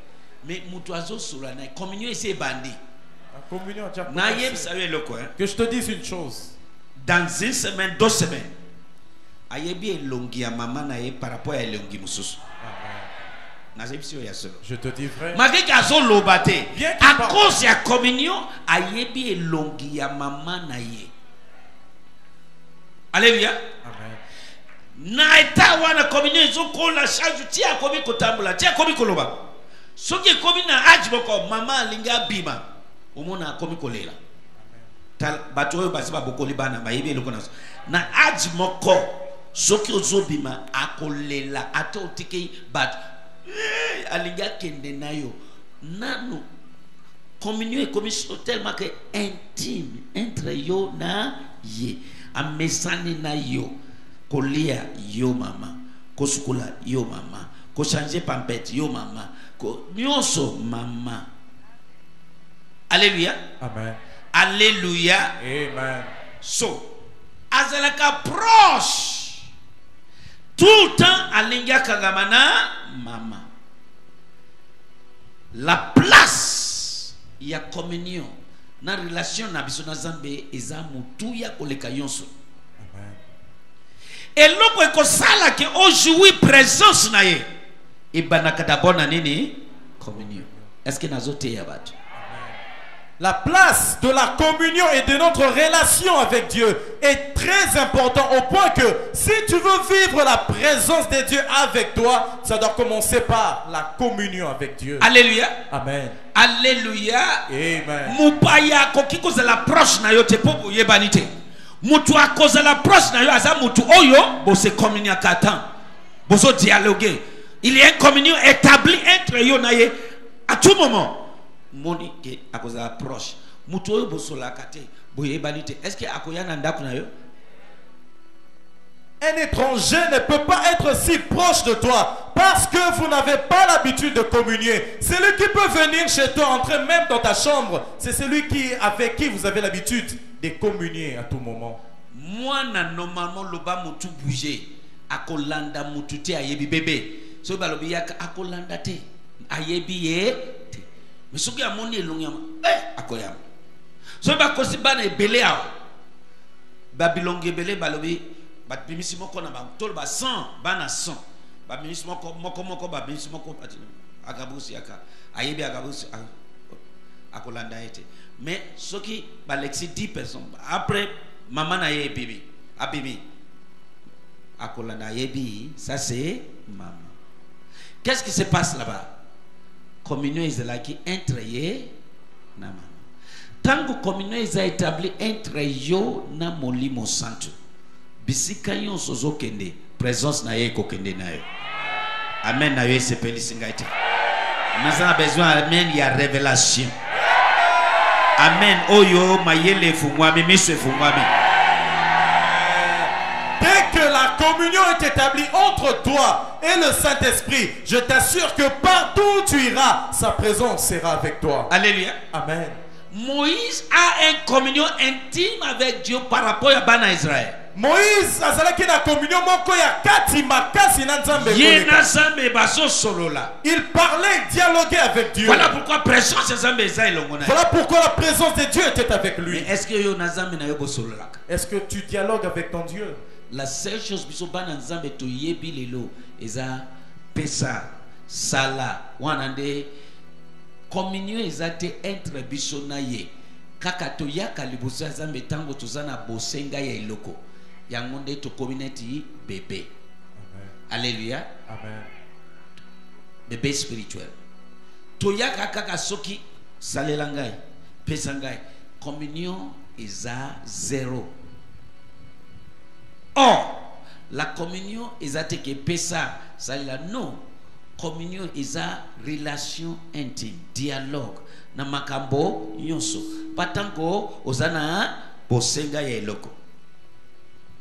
Mais mutu azosula na communion ese bandi. La communion a déjà Na commencé. yem sawe loko hein. Que je te dise une chose. Dans une semaine, 2 semaines. Ayebi elongi ya mama na ye par rapport à elongi mususu. Je te dis vrai. Malgré qu'azo lobate, Bien qu'il à parle. cause de la communion, ayebi elongi ya mama na ye. Alléluia. Amen. Na eta wana communion ezo ko la charge tia komi kotambola, tia komi koloba. Soki komi na age boko mama linga bima. Omona komi kolela. Tal bato oyo basi ba bokoli bana bayebi eloko na. Na age moko soki ozobima akolela ata otiki bato alinga kende na yo nano communion est comme tellement que intime entre yo na ye amesani na yo kolia yo mama kosukula yo mama ko changer pampette yo mama ko nyonso mama. Alléluia. Amen. Alléluia. Amen. So azalaka proche tout le temps alinga kagamana mama. La place il y a communion na relation na biso na Nzambe eza mutu ya koleka yonso. Amen. Eloko ekosala ke ojui présence na ye ebanaka d'abord na nini communion. Est-ce que nazote ya bato? La place de la communion et de notre relation avec Dieu est très important au point que si tu veux vivre la présence de Dieu avec toi, ça doit commencer par la communion avec Dieu. Alléluia. Amen. Alléluia. Amen. Mupaya koki kozala proche na yo te po boyebani te. Mutu akozala proche na yo aza mutu oyo bo se communier katan. Bozo dialoguer. Il y a une communion établie entre yo na ye à tout moment. Monique akozala proche. Mutu oyo bo sola kate boyebani te. Est-ce que akoya na ndaku na yo? Un étranger ne peut pas être si proche de toi parce que vous n'avez pas l'habitude de communier. Celui qui peut venir chez toi, entrer même dans ta chambre, c'est celui avec qui vous avez l'habitude de communier à tout moment. Moi, normalement, loba mutu bouger. Akolanda mutu te ayebi bébé. So balobi yak akolanda te ayebi ye te. Mais soki amoni elongama akoyam. So ba kosi bana ebele awa. Babilonge ebele balobi bat bimisi moko na ba tol ba 100 bana 100 ba bimisi moko ba bimisi moko agabusi aka ayebi agabusi akolanda ete mais soki ba lexi 10 personnes après maman na ye bébé abibi akolanda yebi ça c'est maman. Qu'est-ce qui se passe là-bas? Communion est là qui entre ye na maman. Tant que communion est établi entre yo na molimo santo bisika yon sozo kende présence na ye ko kende na yo. Amen na yo sepeli singaite. Naza besoin amen ya révélation. Amen oyo mayele fungwami miswe fungwami. Dès que la communion est établie entre toi et le Saint-Esprit, je t'assure que partout où tu iras, sa présence sera avec toi. Alléluia. Amen. Moïse a une communion intime avec Dieu par rapport à Bana Israël. Moïse azalaki na communion moko ya kati makasi na Nzambe koleka. Il parlait, dialoguait avec Dieu. Voilà pourquoi présence de Nzambe eza elongo na ye. Voilà pourquoi la présence de Dieu était avec lui. Mais est-ce que yo na Nzambe na yo bosololaka? Est-ce que tu dialogues avec ton Dieu? La seule chose biso bana Nzambe to yebi lelo eza pesa sala wanande communion ezate entre biso na ye. Kaka to yaka liboso ya Nzambe tango tozana bosenga ya iloko. Yangonde to community bébé. Alléluia. Amen. Bébé spirituel. Toyaka kaka soki salelangai pesangai communion eza zéro. Or la communion ezate ke pesa salela non. Communion eza relation intime, dialogue na makambo nyonso. Patanko ozana bosenga ya eloko.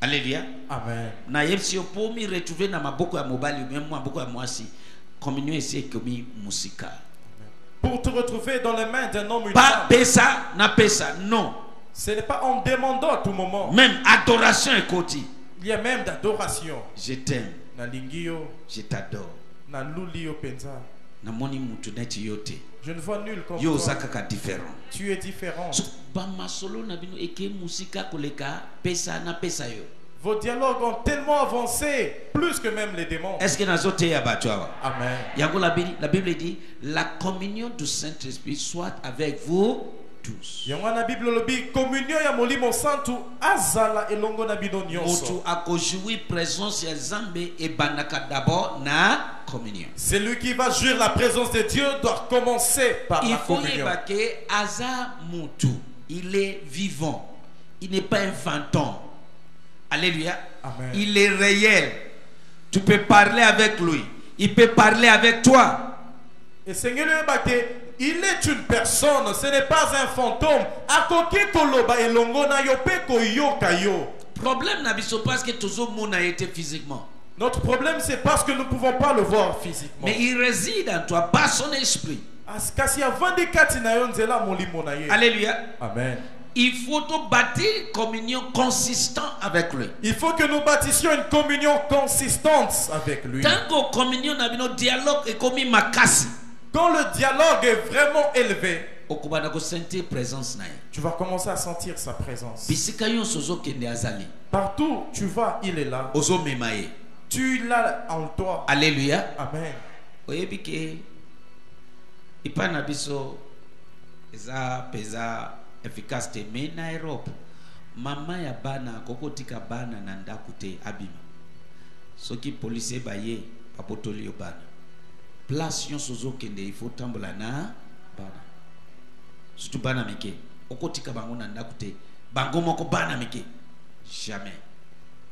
Alléluia. Amen. Na yepsi pour mi retrouver na maboko ya mobali ou même maboko ya mwasi. Communion essaie komi musika. Pour te retrouver dans les mains d'un homme ou une Pas femme. pesa na pesa, non. Ce n'est pas en demandant à tout moment. Même adoration et koti. Il y a même d'adoration. Je t'aime. Na lingio, Je t'adore. na lulio penza. Na moni mutu neti yote. Je ne vois nul comme Yo toi. zakaka différent. Tu es différent. So ba masolo na bino eke musika koleka pesa na pesa yo. Vos dialogues ont tellement avancé, plus que même les démons. Est-ce que nazote ya batwa? Amen. Yango la Bible dit la communion du Saint-Esprit soit avec vous tous. Yango na Bible lobi communion ya molimo santu azala elongo na bino Motu nyonso. akojoui présence ya Nzambe et banaka d'abord na communion. Celui qui va jouir la présence de Dieu doit commencer par Il la faut communion. que Aza Moutou, il est vivant. Il n'est pas un fantôme. Alléluia. Amen. Il est réel. Tu peux parler avec lui. Il peut parler avec toi. Et Seigneur il est une personne, ce n'est pas un fantôme. Akoki koloba elongo na yo pe koyoka yo. Problème n'a pas parce que tout le monde a été physiquement. Notre problème c'est parce que nous ne pouvons pas le voir physiquement. Mais il réside en toi par son esprit. Kasi avandi kati na yo nzela molimo na ye. Alléluia. Amen. Il faut te bâtir une communion consistante avec lui. Il faut que nous bâtissions une communion consistante avec lui. Tant que communion n'a pas dialogue et comme makasi. Quand le dialogue est vraiment élevé, tu vas commencer à sentir sa présence. Partout tu vas, il est là. Tu l'as en toi. Alléluia. Amen. Efficacité mais na Europe mama ya bana kokotika bana na ndakute abima soki policier baye papotoli yo bana place yon sozo kende il faut tambola na bana surtout bana mike okotika bango na ndako te bango moko bana mike jamais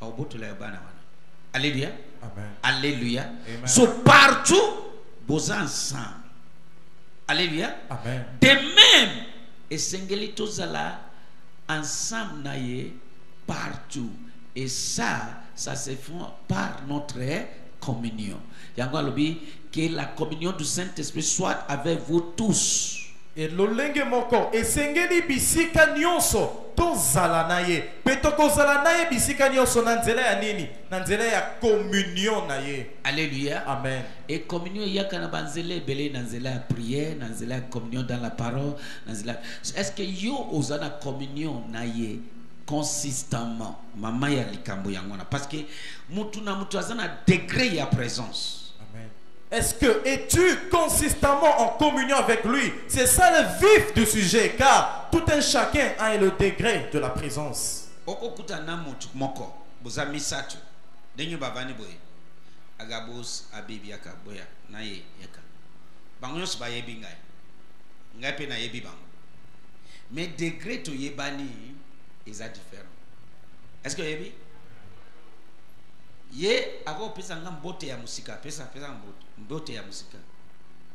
pas obotola bana wana. Alléluia. Amen. Alléluia. Amen. So partout vous ensemble. Alléluia. Amen. De même et sengeli tozala ensemble naye partout, et ça se fait par notre communion. Yango alobi que la communion du Saint-Esprit soit avec vous tous. Et lolenge moko esengeli bisika nyonso tozala na ye pe tokozala na ye bisika nyonso na nzela ya nini? Na nzela ya communion na ye. Alléluia. Amen. Et communion yaka na banzele belé na nzela ya prière, na nzela ya communion dans la parole, na nzela. Est-ce que yo ozana communion na ye consistamment mama ya likambo yangona, parce que mutu na mutu azana degré ya présence. Amen. Est-ce que es-tu consistamment en communion avec lui? C'est ça le vif du sujet, car tout un chacun a le degré de la présence. Oko kuta na mutu moko boza misatu denye babani boy agabos abibi yaka boya na ye yaka bango nyonso ba yebi ngai pe na yebi bango, mais degré to yebani is différent. Est-ce que yebi ye ako pesa nga mbote ya musika, pesa mbote ya musika,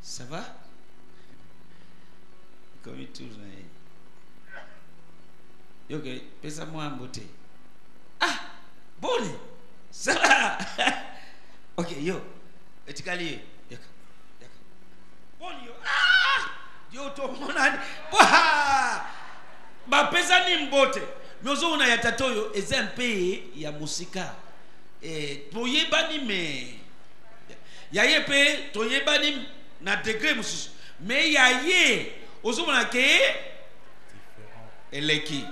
ça va comme tout yo ke pesa mo mbote boli ça va ok yo etikali yaka boli yo to mona ba pesa ni mbote myozo una ya tatoyo ezempe ya musika toyebani me yaye pe toyebani na degré mususu, mais yaye ozomona ke eleki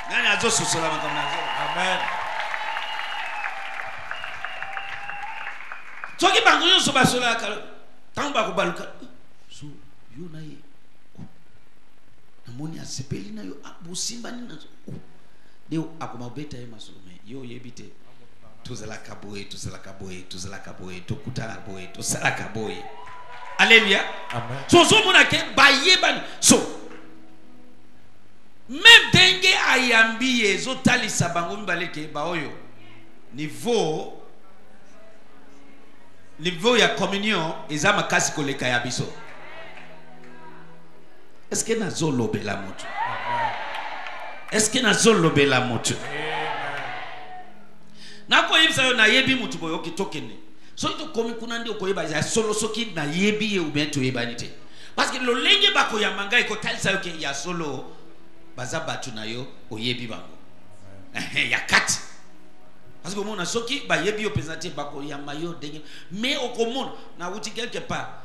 nani azo sosola makamna. Amen. Toki bango nyonso basola kala tango bakobaluka so yo na ye namoni asepeli na yo bosimba ni na deo akomabeta ye masolo me yo yebite tozala kaboye tokutana boye tosala kaboye. Alléluia. Amen. So mona ke bayebani so même denge ayambi ezo talisa bango mbale ke ba oyo niveau ya communion eza makasi koleka ya biso. Est-ce que nazo lobela moto? Est-ce que nazo lobela moto? Nako yebisa yo na yebi mutu boyo kitokene. So ito komi kuna ndio koyeba ya solo soki na yebi ye ubeto yebanite. Parce que lo lenge bako ya manga iko talisa yo ke ya solo baza batu na yo oyebi bango. Ya kati. Parce que mona soki ba yebi yo pesante bako ya mayo denge, mais au commun na uti quelque part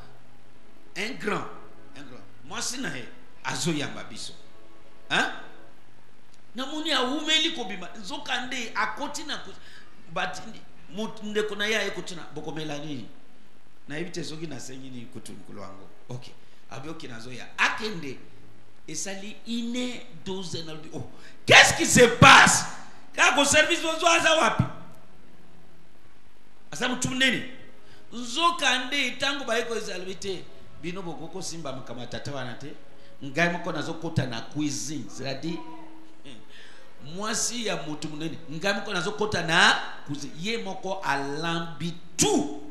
un grand moi sina he azo ya mabiso. Hein? Na muni a umeli kobima nzokande akoti na batindi mutinde kuna ya ekutina bokomela nini na ibite soki na senyi ni kutunkulu wango. Okay abioki nazo ya akende esali ine 12 na oh qu'est-ce qui se passe kako service wazo aza wapi asa mutumneni nzokande tangu baiko ezalibite bino bokoko simba kama tata wana te ngai moko nazo kota na cuisine, c'est-à-dire mwasi ya mutu munene ngai moko nazo kota na cuisine ye moko alambi tout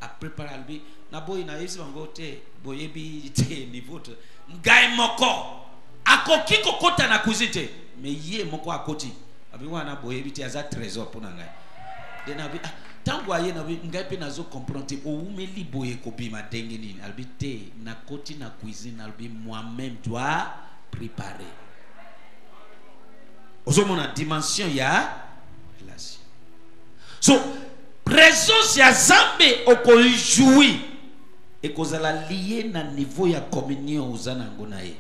a préparer albi na boy na yesi bango te boyebi te niveau te ngai moko akoki kokota na cuisine te mais ye moko akoti abi wana boyebi te aza trésor pona ngai dena bi tango aye na bi ngai pe nazo comprendre o umeli boye ko bima denge nini albi te na koti na cuisine albi moi-même dois préparer. Ozomona dimension ya relation. So présence ya Zambe okojoui et kozala lié na niveau ya communion uzana ngona ye.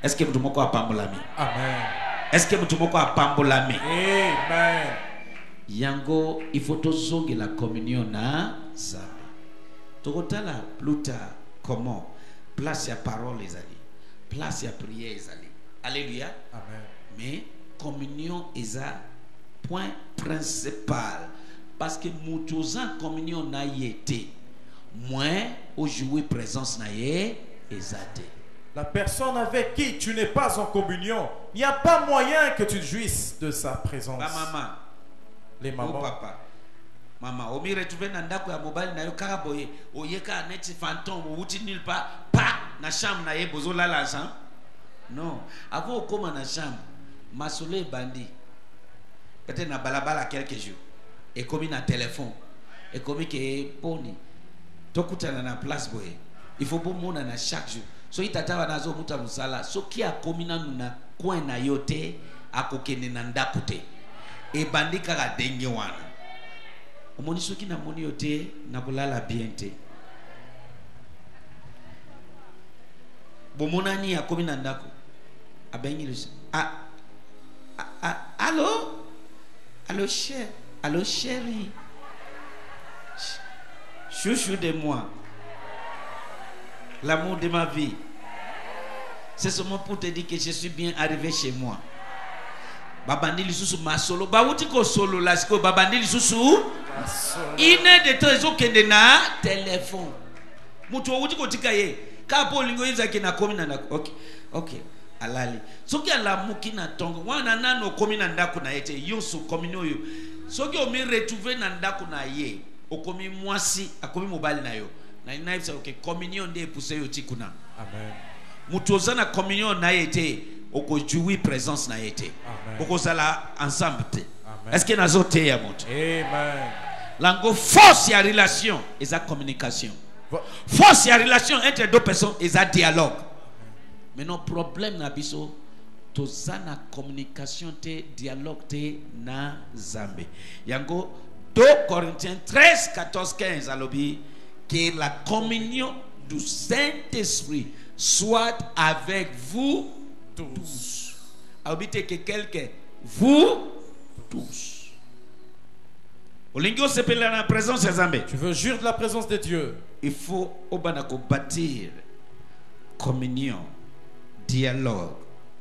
Est-ce que mtumoko apambolami? Amen. Est-ce que mtumoko apambolami? Amen. Yango il faut tozonge la communion na Zambe. Tokotala plus tard comment place ya parole ezali, place ya prière ezali. Alléluia. Amen. Mais communion est un point principal parce que mutuza communion na yete moins au jouer présence na ye ezate. La personne avec qui tu n'es pas en communion, il n'y a pas moyen que tu jouisses de sa présence. Ba maman, Les o mamans. papa. Maman, o mi retrouver na ndako ya mobali na yo kaka boye, o yeka net fantôme, o wuti nulle part, pa na chambre na ye bozo lala ensemble. Non, avant okoma na chambre, masolo e bandi. Peut-être na balabala quelques jours. Et comme na téléphone, et comme que poni. Tokutana na place boye. Il faut bon mona na chaque jour. So itata wanazo muta musala, so ki akomina na coin na yote akokene na ndako te. E bandi kaka denge wana. Omoni soki na moni yote na kolala bien te. Bomonani akomi na ndako. Abengi le allô? Allô cher, allô chérie. Chouchou de moi. L'amour de ma vie. C'est seulement pour te dire que je suis bien arrivé chez moi. Babandi lisusu masolo. Bawuti ko solo lasiko babandi lisusu. Ine de trezo kende na téléphone. Mutu wuti ko tikaye. Kapo lingo inza kina komi na ndako. Okay. Okay. Alali. Soki alamu kina tongo. Wana nano komi na ndako na yete. Yosu komino yo. Soki omi retrouver na ndako na ye. Okomi mwasi. Akomi mobali na yo. Na inaifisa okay. Communion de pousse yo tikuna. Amen. Mutu ozana communion na yete. Oko joui présence na yete. Oko sala ensemble te. Est-ce que nazo te ya moto? Amen. Lango force ya relation et sa communication. Force ya relation entre deux personnes et sa dialogue. Mais non problème na biso tozana communication te dialogue te na zambe. Yango 2 Corinthiens 13 14 15 alobi que la communion du Saint-Esprit soit avec vous tous. Habitez que quelqu'un, vous tous. La présence de Zambé. Tu veux jouir de la présence de Dieu. Il faut bâtir communion, dialogue,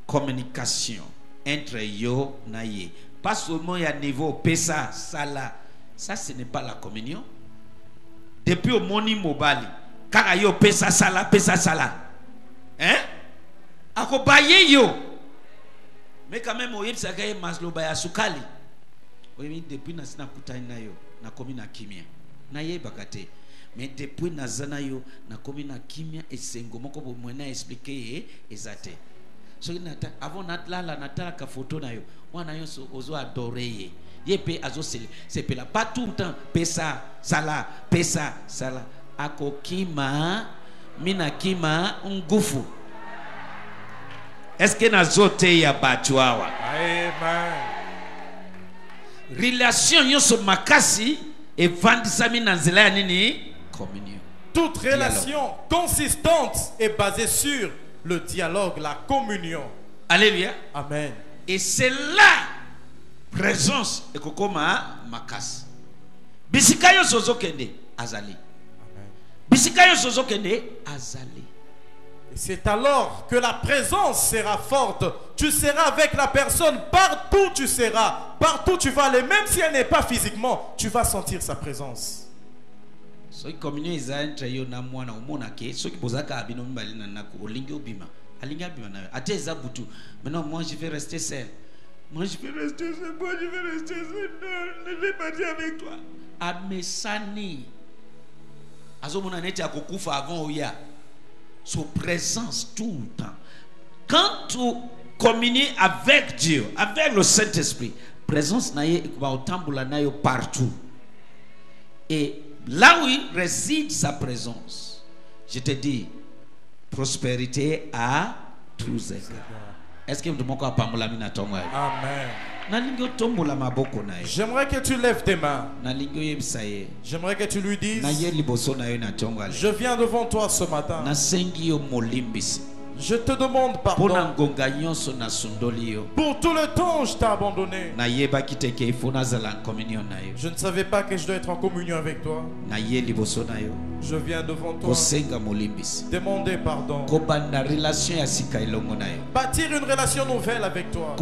communication entre yo na ye. Pas seulement il y a niveau pesa sala. Ça ce n'est pas la communion. Depuis au moni mobali, kaka yo pesa sala. Hein? Akobaye yo. Mais quand même au yebsa gaye maslo baya sukali. Oui, depuis na sina kutani na yo na komi na kimia. Na ye bakate. Mais depuis na zana yo na komi na kimia esengo moko bo mwena expliquer ezate. So nata avant natlala natala ka photo na yo. Wana yo so ozo adorer ye. Ye pe azo c'est là pas tout le temps pesa sala. Akokima mina kima ngufu. Est-ce que nazote ya batuawa? Amen. Relation yoso makasi et vandisami na nzela ya nini? Communion. Toute relation consistante est basée sur le dialogue, la communion. Alléluia. Amen. Et c'est là présence et kokoma makasi. Bisika yo sozo kende azali. Amen. Bisika yo sozo kende azali. Et c'est alors que la présence sera forte. Tu seras avec la personne partout tu seras. Partout tu vas aller. Même si elle n'est pas physiquement, tu vas sentir sa présence. Soki communion eza entre yo na mwana omona ke soki bozaka abino mbali na nako olingi obima alingi abima na ate eza butu. Maintenant moi je vais rester seul. Moi je vais rester seul. Moi je vais rester seul. Non, je vais partir avec toi. Amesani. Azomona neti akokufa avant oya. Son présence tout le temps. Quand tu communies avec Dieu, avec le Saint-Esprit, présence naye va au tamboula nayo partout. Et là où il réside sa présence, je te dis, prospérité à tous égards. Est-ce que vous m'avez pas moulami na tongo? Amen. J'aimerais que tu lèves tes mains. J'aimerais que tu lui dises: je je viens devant toi ce matin. Je te demande pardon pour tout le temps où je t'ai abandonné. Je ne savais pas que je dois être en communion avec toi. Je viens devant toi demander pardon. Bâtir une relation nouvelle avec toi.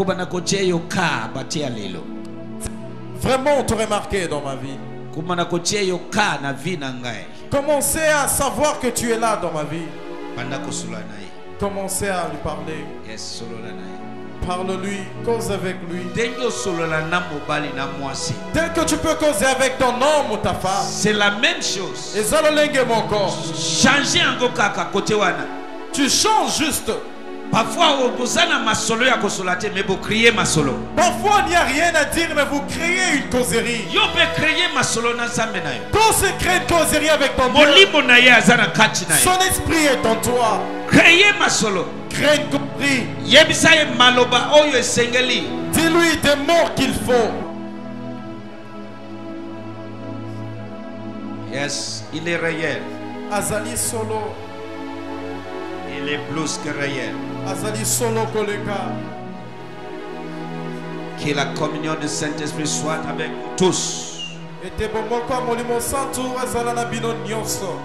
Vraiment te remarquer dans ma vie. Commencer à savoir que tu es là dans ma vie. Banda kosula na ye. Commencez à lui parler. Yes, solola na ye. Parle-lui, cause avec lui. Ndenge osolola na mobali na mwasi. Tel que tu peux causer avec ton homme ou ta femme. C'est la même chose. Et ça, le lingue mon corps. Changer yango kaka kote wana. Tu changes juste. Parfois obozana masolo ya kosola te mais vous criez masolo. Parfois, il n'y a rien à dire, mais vous créez une causerie. Yo pe créer masolo na nzambe na yo. Quand se crée une causerie avec ton Dieu, Molimo na ye azana kati na ye. son esprit est en toi. Créer masolo. Crée une causerie. Yebisa ye maloba oyo esengeli. Dis-lui des mots qu'il faut. Yes, il est réel. Azali solo. Il est plus que réel. Azali solo koleka. Que la communion du Saint-Esprit soit avec nous tous. Ete bomoko molimo santu azala na bino nyonso.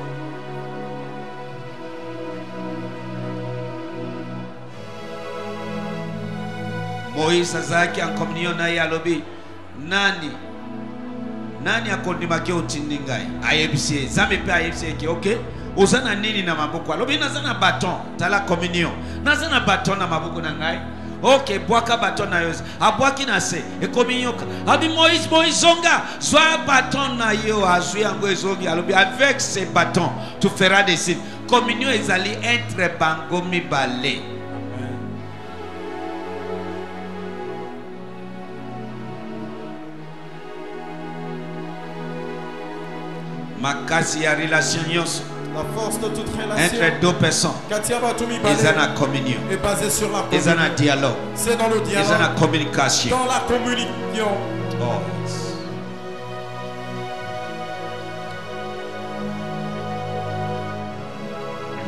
Moïse azaki en communion na ye alobi nani akondimaki otindi ngai ayebisi Nzambe mpe ayebisi ke ok oza na nini na maboko alobi naza na baton tala communion naza na baton na maboko na ngai ok bwaka baton na yo abwaki na se ekomi yoka abi Moïse zonga zwa baton na yo azwi yango ezongi alobi avec ces bâtons tu feras des signes. Communion ezali entre bango mibale. Makasi ya relation nyonso La force de toute relation entre deux personnes ezana communion, est basée sur la communion. ezana dialogue, C'est dans le ezana dialogue, communication. dans la communication. Oh, yes.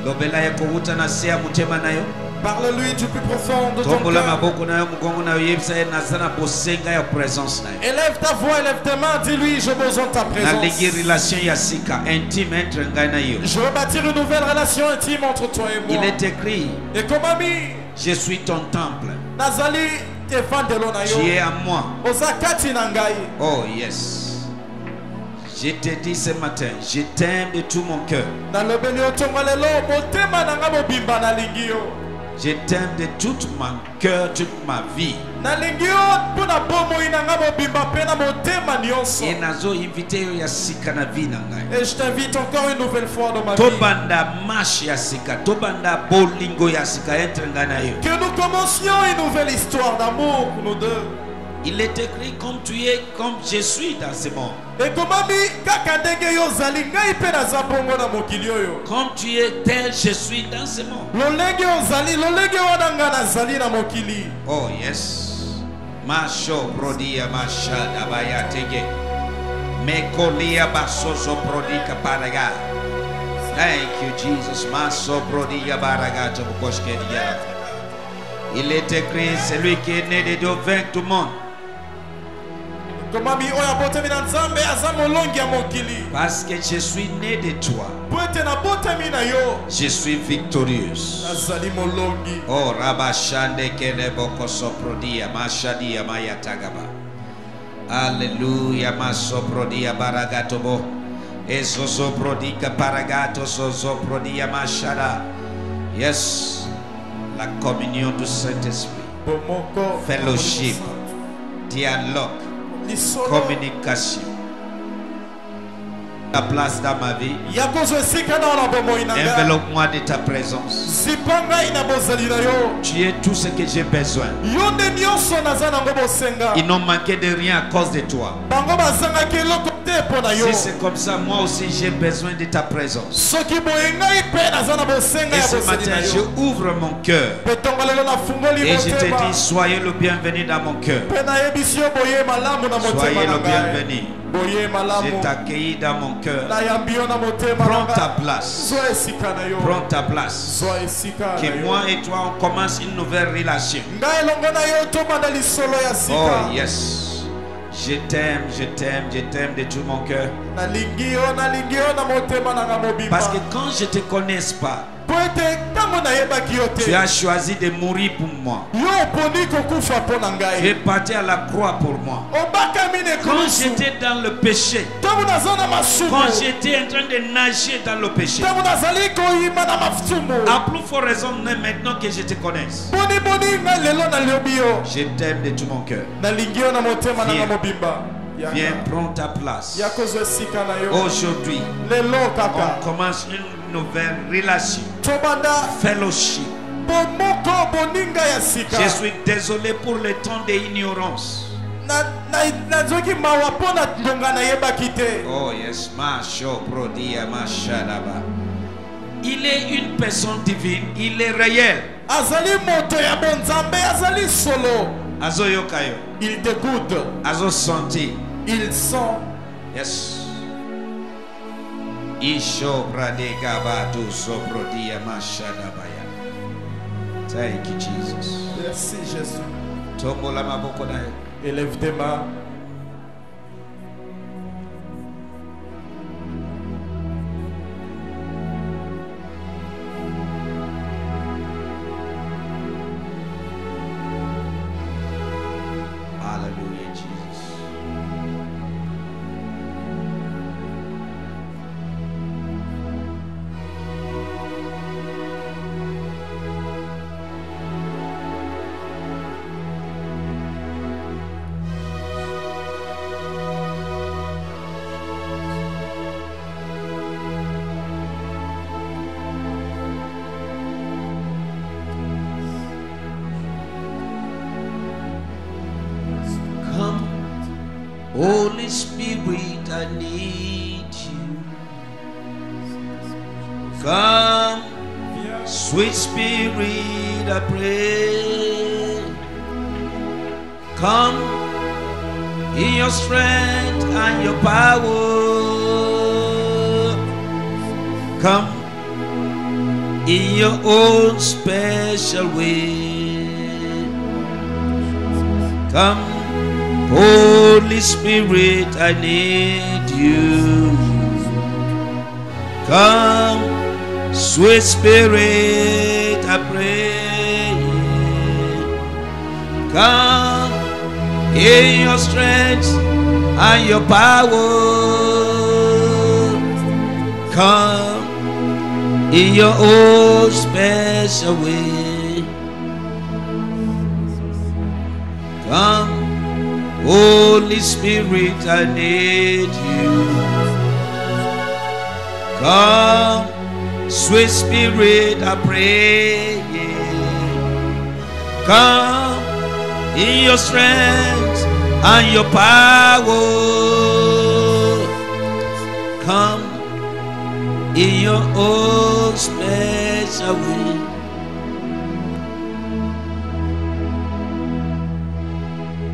Lobela ya kowuta na se ya mutema na yo. Parle-lui du plus profond de ton Tombola cœur. maboko na yo mugongo na yo yebisa ye nazana bosenga ya présence na yo. Élève ta voix, élève tes mains, dis-lui, j'ai besoin de ta Nalingi présence. relation ya sika intime entre ngai na yo. Je veux bâtir une nouvelle relation intime entre toi et Il moi. est écrit, Et comme ami, je suis ton temple. Nazali evandelo na Tu es yo. à moi. Ozakati na ngai. Oh yes. Je te dis ce matin, je t'aime de tout mon cœur. Nalobeli otonga lelo motema na nga mobimba nalingi yo. Je t'aime de tout mon cœur, toute ma vie. Nalingi yo mpona bomoi na nga mobimba mpe na motema nyonso. Et nazo invité yo ya sika na vie na ngai. Et je t'invite encore une nouvelle fois dans ma vie. Tobanda marche ya sika, tobanda bolingo ya sika entre ngai na yo. Que nous commencions une nouvelle histoire d'amour pour nous deux. Il est écrit comme tu es, comme je suis dans ce monde. ekomami kaka ndenge yo ozali ngai mpe naza bongo na mokili oyo. Comme tu es tel, je suis dans ce monde. lolenge ozali lolenge wana ngai nazali na mokili. Oh yes. Masho prodia mashada bayatege. Mekolia basoso prodika paraga. Thank you Jesus. Maso prodia baraga tobukoshke dia. Il est écrit, celui qui est né de Dieu vainc tout le monde. ekomami oyo abotami na nzambe aza molongi ya mokili. Parce que je suis né de toi. po ete nabotami na yo Je suis victorieuse. nazali molongi. Oh rabashande kele boko soprodia mashadia mayatagaba. Alléluia masoprodia baragatobo. Eso soprodica paragato soprodia mashada. Yes. La communion du Saint-Esprit. bomoko Fellowship. Dialogue. lisolo Communication. Ta place dans ma vie. ya kozwa esika na na bomoi na ngai. Enveloppe-moi de ta présence. zipa ngai na bozali na yo. Tu es tout ce que j'ai besoin. yo nde nyonso naza nango bosenga. Ils n'ont manqué de rien à cause de toi. bango bazangaki eloko te mpo na yo. Si c'est comme ça, moi aussi j'ai besoin de ta présence. soki boye ngai mpe naza na bosenga Et ya ce bozali matin, na je yo. ouvre mon cœur. mpe ntongo lelo nafungoli Et je te motema. dis, soyez le bienvenu dans mon cœur. mpe nayebisi yo boye malamu na motema Soyez na le ngai. bienvenu. boye Je malamu t'accueille dans mon cœur. nayambi yo na motema na Prends ta ngai. place. zwa esika na yo. Prends ta place. zwa esika na Que yo. moi et toi, on commence une nouvelle relation. ngai elongo na yo tobanda lisolo ya sika. Oh yes. Je t'aime, je t'aime, je t'aime de tout mon cœur. nalingi yo na motema na nga mobimba. Parce que quand je ne te connais pas, po Tu as choisi de mourir pour moi. Tu es parti à la croix pour moi. Quand j'étais dans le péché, quand j'étais en train de nager dans le péché, à plus forte raison maintenant que je te connaisse, je t'aime de tout mon cœur. Viens prendre ta place. Aujourd'hui, on commence une nouvelle relation, fellowship. Je suis désolé pour le temps d'ignorance. Oh yes, il est une personne divine, il est réel. Azoyokayo. Il t'écoute. Azo senti. Il sent. Yes. Isho pradega batu soprodia mashadabaya. Thank you, Jesus. Merci, Jésus. Tombola maboko nayo. Élève tes mains. Hallelujah, Jesus. Holy Spirit, I need you. Come, sweet Spirit, I pray. Come in your strength and your power. Come in your own special way. Come, Holy Spirit, I need you. Come, sweet Spirit, I pray. Come in your strength and your power. Come in your own special way. Come, Holy Spirit, I need you. Come, sweet Spirit, I pray. Come in your strength and your power. Come in your own special way.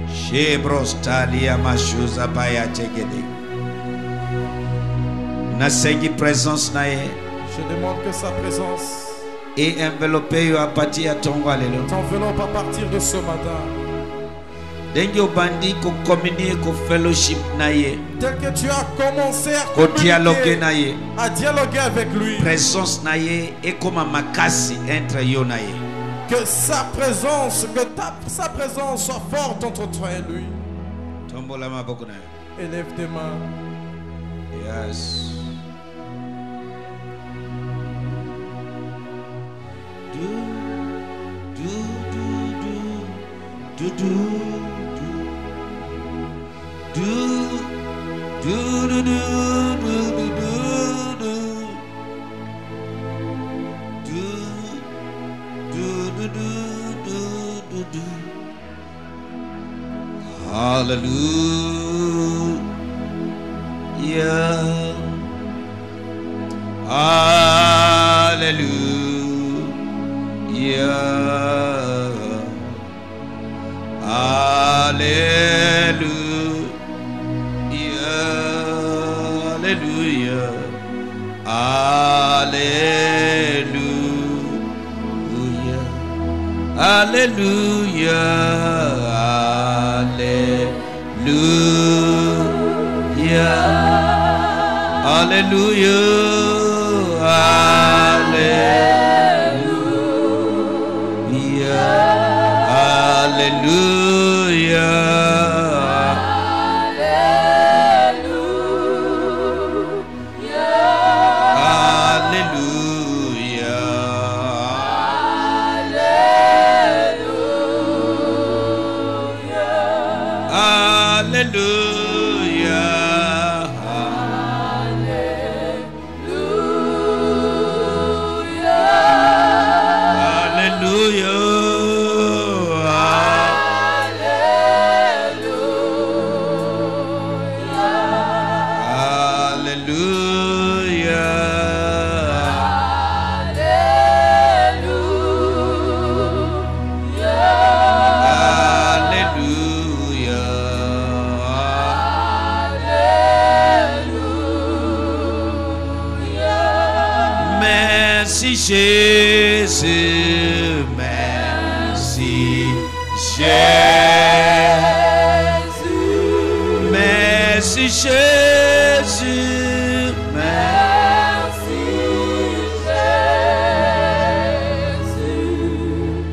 Shebrostalia mashuza baya tegede. Nasengi présence nae. Je demande que sa présence Et enveloppé yo apati ya tongo alelo. t'enveloppe à partir de ce matin. Dengi obandi ko communier ko fellowship nae. Tel que tu as commencé Ko dialoguer nae. à dialoguer avec lui. Présence nae et comme makasi entre yo nae. Que sa présence, sa présence soit forte entre toi et lui. Tombola maboko nae. Élève tes mains. Yes. Hallelujah. Hallelujah. Hallelujah. Hallelujah. Hallelujah. Hallelujah. Hallelujah. Merci Jésus, merci Jésus, merci Jésus, merci Jésus,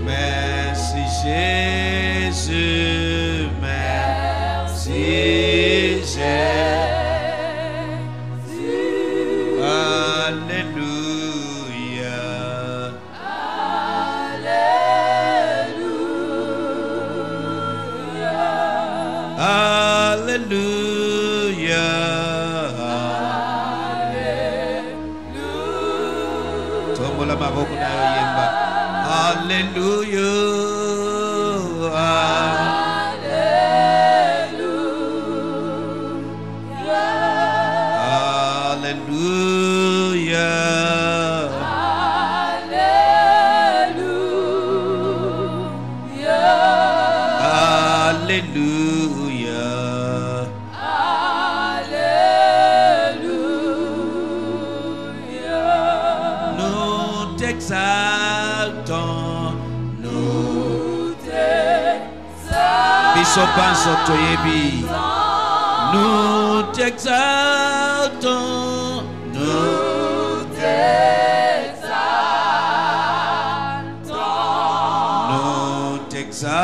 merci Jésus, merci Jésus. Nous t'exaltons, nous t'exaltons, nous t'exaltons,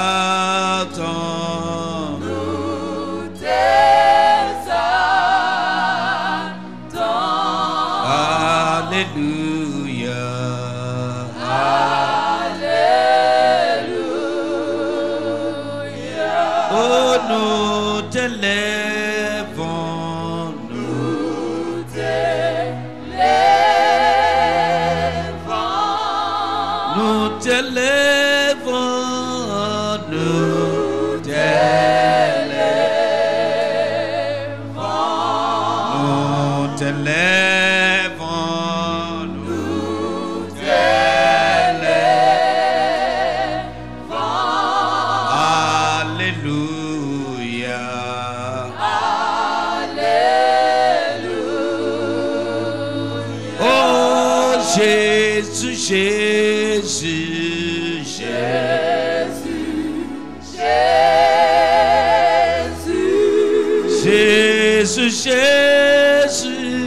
nous t'exaltons. Alléluia. Nous t'élèvons, nous t'élèvons, nous t'élèvons, nous t'élèvons, nous t'élèvons, nous t'élèvons. Alléluia. Jésus, Jésus, Jésus, Jésus, Jésus,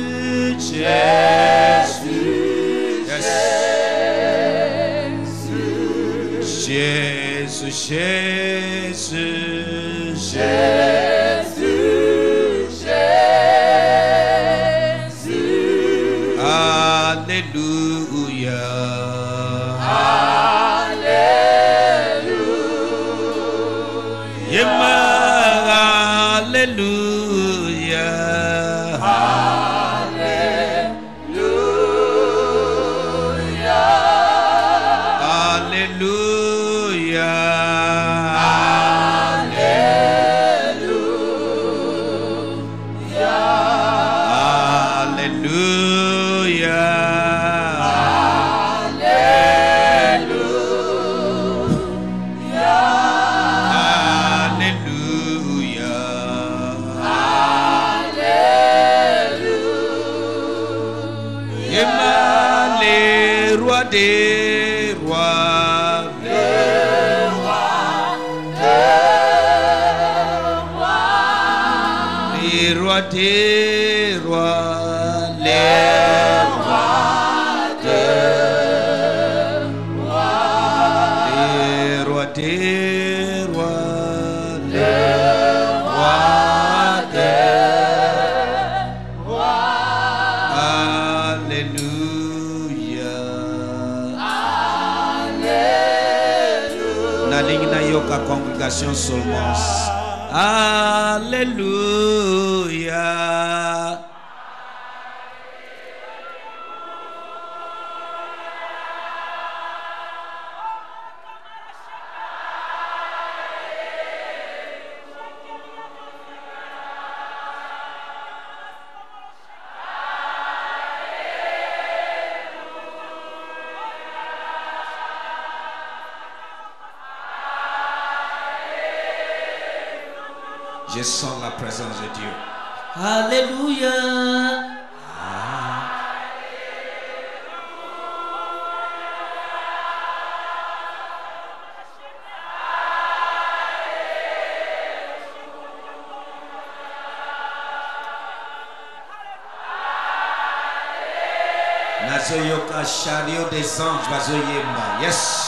Jésus, Jésus, Jésus, Alléluia. Des rois, les rois des rois, les rois des rois, les rois des rois, les rois des rois. Alléluia. Na yoka congrégation seulement. Alléluia. Je sens la présence de Dieu. Alléluia. Bazoyoka chariot des anges bazoyemba. Yes.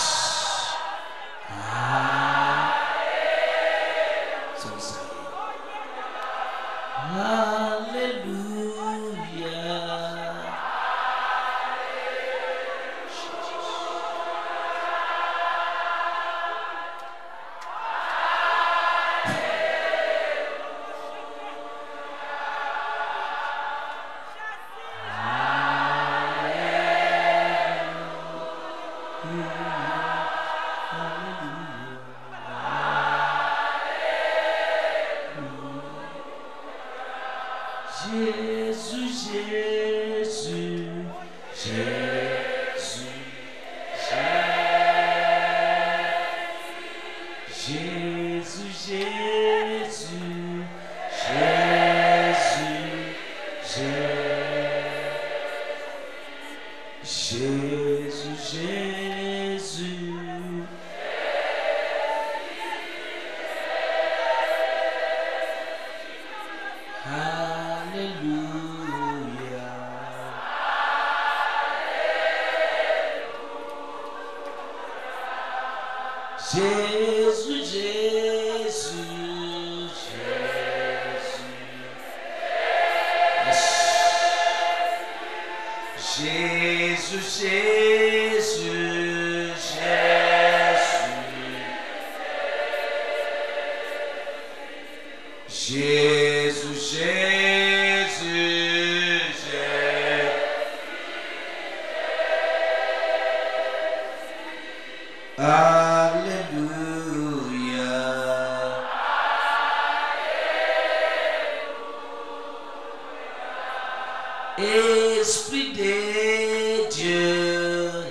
Esprit de Dieu,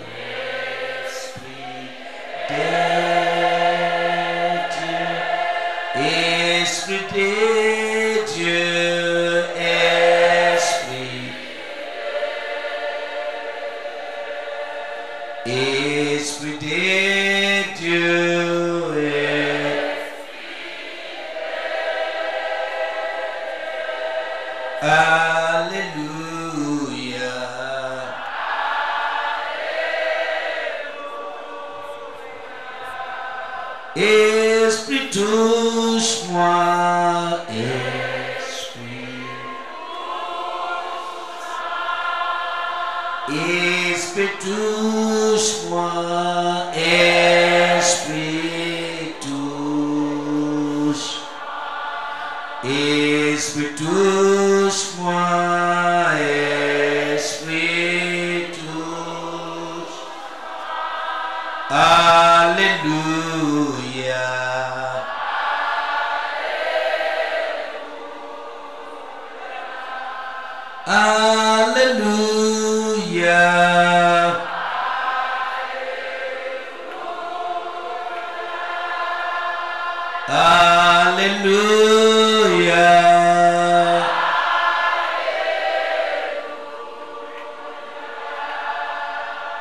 Esprit de Dieu, Esprit de Dieu, Esprit de Dieu. Alléluia. Esprit touche-moi, Esprit. Esprit touche-moi, Esprit touche. Esprit touche-moi, Esprit touche. Alléluia. Alléluia. Alléluia.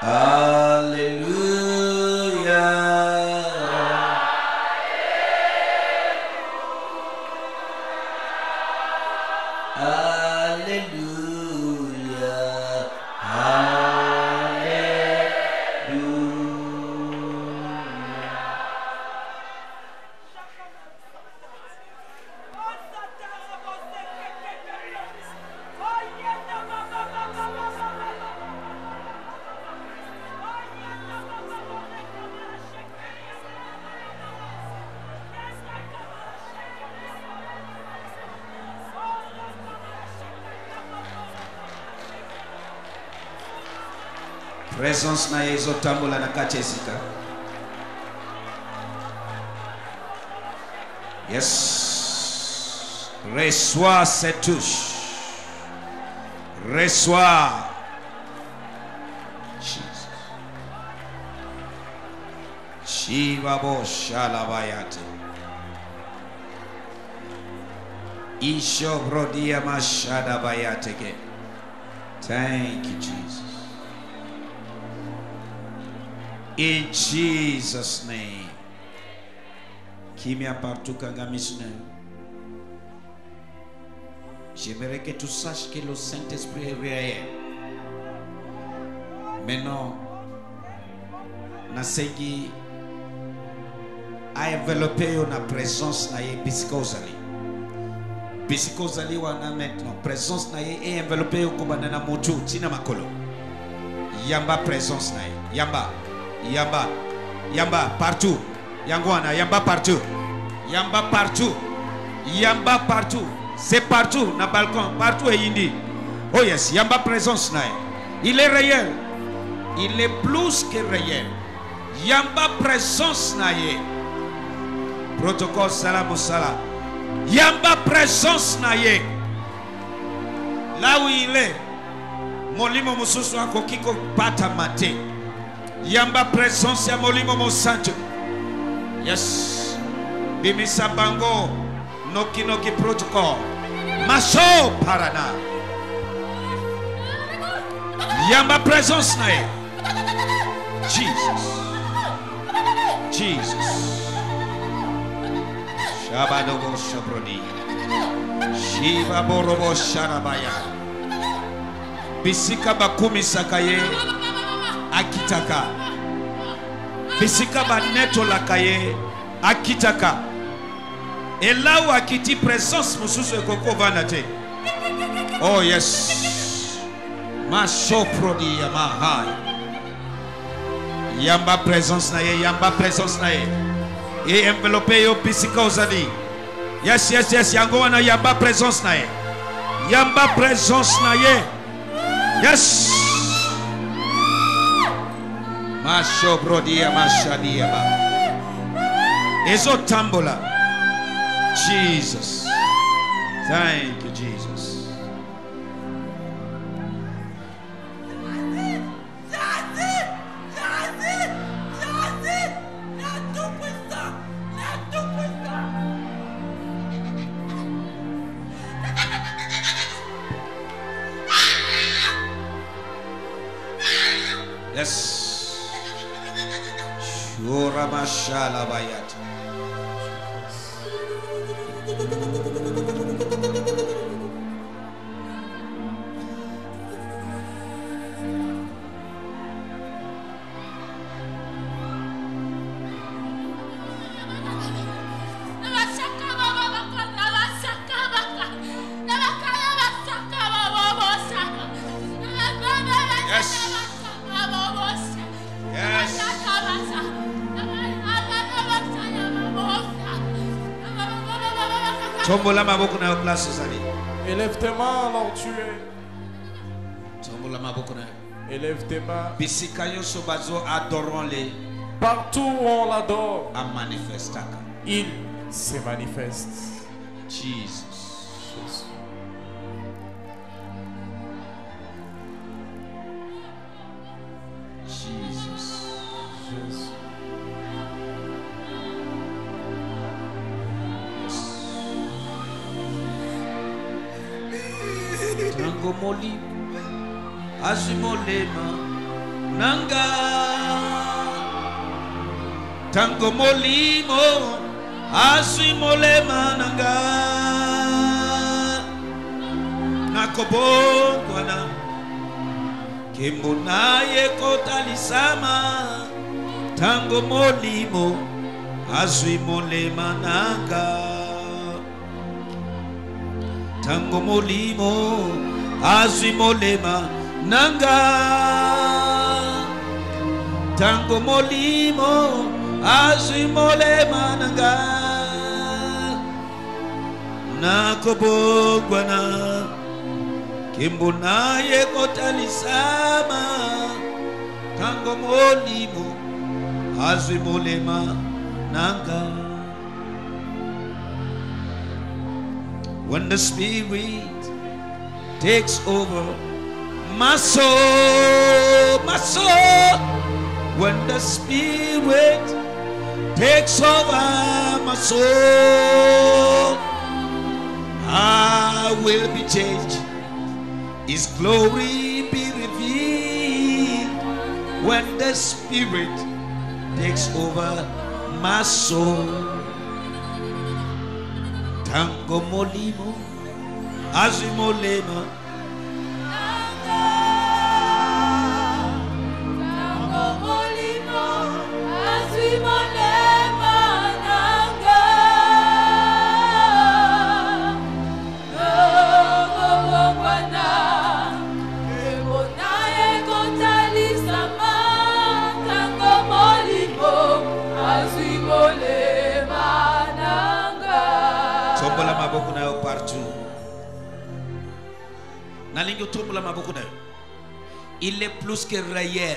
Alléluia. Présence na yezo tambola na kachesika. Yes. Reçois cette touche. Reçois. Jesus. Shivabo shalabayate. Isho brodia mashada bayateke. Thank you, Jesus. In Jesus' name. Kimia partout kangamisne. J'aimerais que tu saches que le Saint-Esprit est réel. Maintenant, nasengi a enveloppé na présence na ye biskozali. Biskozali wana maintenant présence na ye est enveloppé ko banana motu tina makolo. Yamba présence na ye. Yamba. Yamba. Yamba partout. Yangwana yamba partout. Yamba partout. Yamba partout. C'est partout na balcon, partout et indi. Oh yes, yamba présence na ye. Il est réel. Il est plus que réel. Yamba présence na ye. Protocole salam salam. Yamba présence na ye. Là où il est, molimo mususu akokiko pata mate. Yamba présence ya molimo mosanto. Yes. Bimisa bango noki noki protocol. Maso parana. Yamba présence na ye. Jesus. Jesus. Shabadobo Shabroni. Shiva Borobo Sharabaya. Bisika Bakumi Sakaye. Akitaka. Bisika Baneto Lakaye. Akitaka. Et là où Akiti présence Mususu et Koko Vanate. Oh yes. Masho Prodi Yamahai. Yamba présence na ye. Yamba présence na ye. Et enveloppé au psychosali. Yes, yes, yes. Yangoana yamba présence na ye. Yamba présence na ye. Yes. Masho brodia mashadia ba. Ezo tambola. Jesus. Thank you, Jesus. Yes. Shura mashala bayat. Élève tes mains alors tu es. Élève tes mains. Partout où on l'adore, il se manifeste. Jesus. Jesus. Jésus. Tango moli azimolema nanga. Tango molimo azimolema nanga. Nakobongwana Kimbunaye kotalisama. Tango molimo azimolema nanga. Tango molimo azimolema nanga. Tango molimo azimolema nanga. Nakobongwana Kimbunaye kotalisama. Tango molimo azimolema nanga. When the Spirit takes over my soul, my soul. When the Spirit takes over my soul, I will be changed. His glory be revealed. When the Spirit takes over my soul. Tango molimo azimolema partout. Nalingo tombola maboko na yo. Il est plus que réel.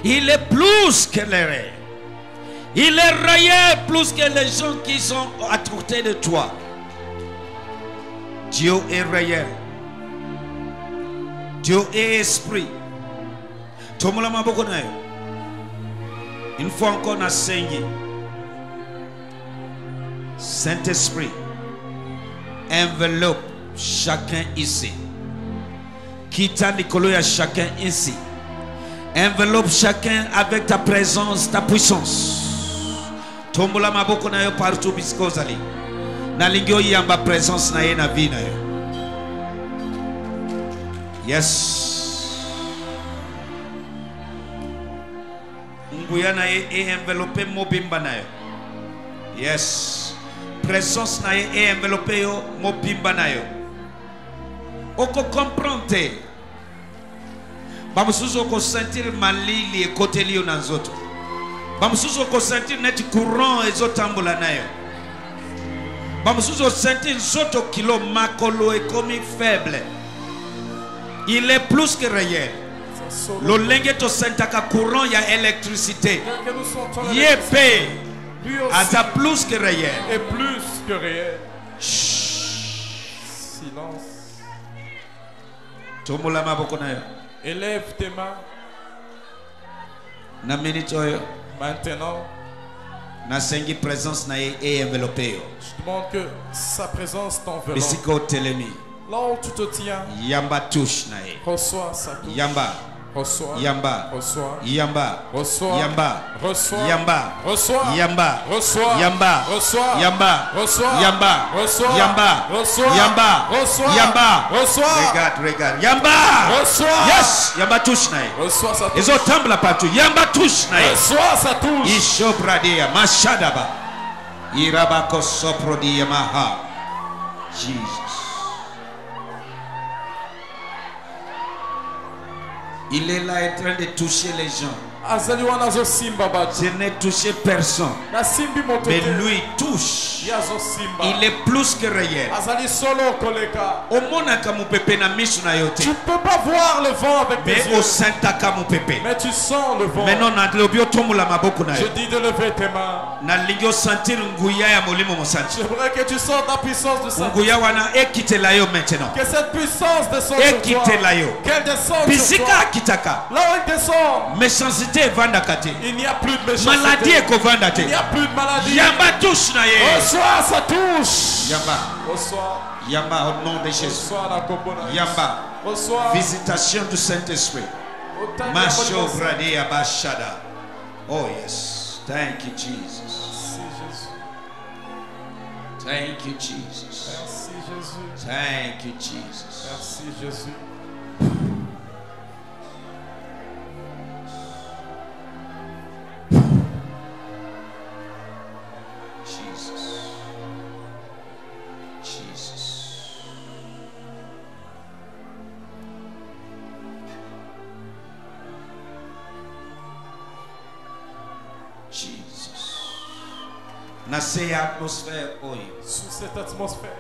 Il est plus que réel. Il est réel plus que les gens qui sont à côté de toi. Dieu est réel. Dieu est esprit. Tombola maboko na yo. Une fois encore na sengi. Saint-Esprit, enveloppe chacun ici. Quitte Nicolo à chacun ici. Enveloppe chacun avec ta présence, ta puissance. Tombola maboko na yo partout biskozali. Na lingyo yamba présence na ye na vie na yo. Yes. Nguya na ye e enveloppe mobimba na yo. Yes. Présence na ye e enveloppe yo mobimba na yo. Oko comprendre. Bamusuzo ko sentir malili e côté liyo na nzoto. Bamusuzo ko sentir net courant ezotambola na yo. Bamusuzo sentir nzoto kilo makolo e komi faible. Il est plus que réel. Lo lenge to sentaka courant ya électricité. Yépé. Ata plus que réel. Et plus que réel. Silence. Tomola maboko na yo. Élève tes mains. Na minute oyo. Maintenant, Na sengi présence na ye e enveloppe yo. je demande que sa présence t'enveloppe. Bisiko telemi. Là où tu te tiens, Yamba touche na ye. reçois sa touche. Yamba. Reçois. Yamba. Reçois. Yamba. Reçois. Yamba. Reçois. Yamba. Reçois. Yamba. Reçois. Yamba. Reçois. Yamba. Reçois. Yamba. Reçois. Yamba. Reçois. Yamba. Reçois. Yamba. Reçois. Regarde. Yamba. Reçois. Yes. Yamba touche na ye. Reçois sa touche. Ils ont temble partout. Yamba touche na ye. Reçois sa touche. Ishobradia mashadaba. Irabako soprodi yamaha. Jesus. Il est là en train de toucher les gens. Azali wana zo simba batu. Je n'ai touché personne. Na simbi moto. Mais lui touche. Ya zo simba. Il est plus que réel. Azali solo koleka. Omonaka mupepe na misu na yote. Tu peux pas voir le vent avec tes Mais yeux. au sentaka mupepe. Mais tu sens le vent. Maintenant na lobio tomula maboko na Je yo. dis de lever tes mains. Na lingio sentir nguya ya molimo mosanti. J'aimerais que tu sens la puissance de sa Nguya wana ekitela yo maintenant. Que cette puissance descende sur toi. Ekitela yo. Qu'elle descende sur Bisika toi. akitaka. Là où elle descend, Méchanceté evanda kate. il n'y a plus de méchanceté. Maladie ekovanda te. Il n'y a plus de maladie. Yamba touche na ye. Reçois sa touche. Yamba. Reçois. Yamba au nom de Jésus. Reçois la cobona. Yamba. Reçois. Visitation du Saint-Esprit. Masho brade abashada. Oh yes. Thank you Jesus. Merci Jésus. Thank you Jesus. Merci Jésus. Thank you Jesus. Merci Jésus. Jesus. Jesus. Jesus. Na cette atmosphère oyo, Sous cette atmosphère,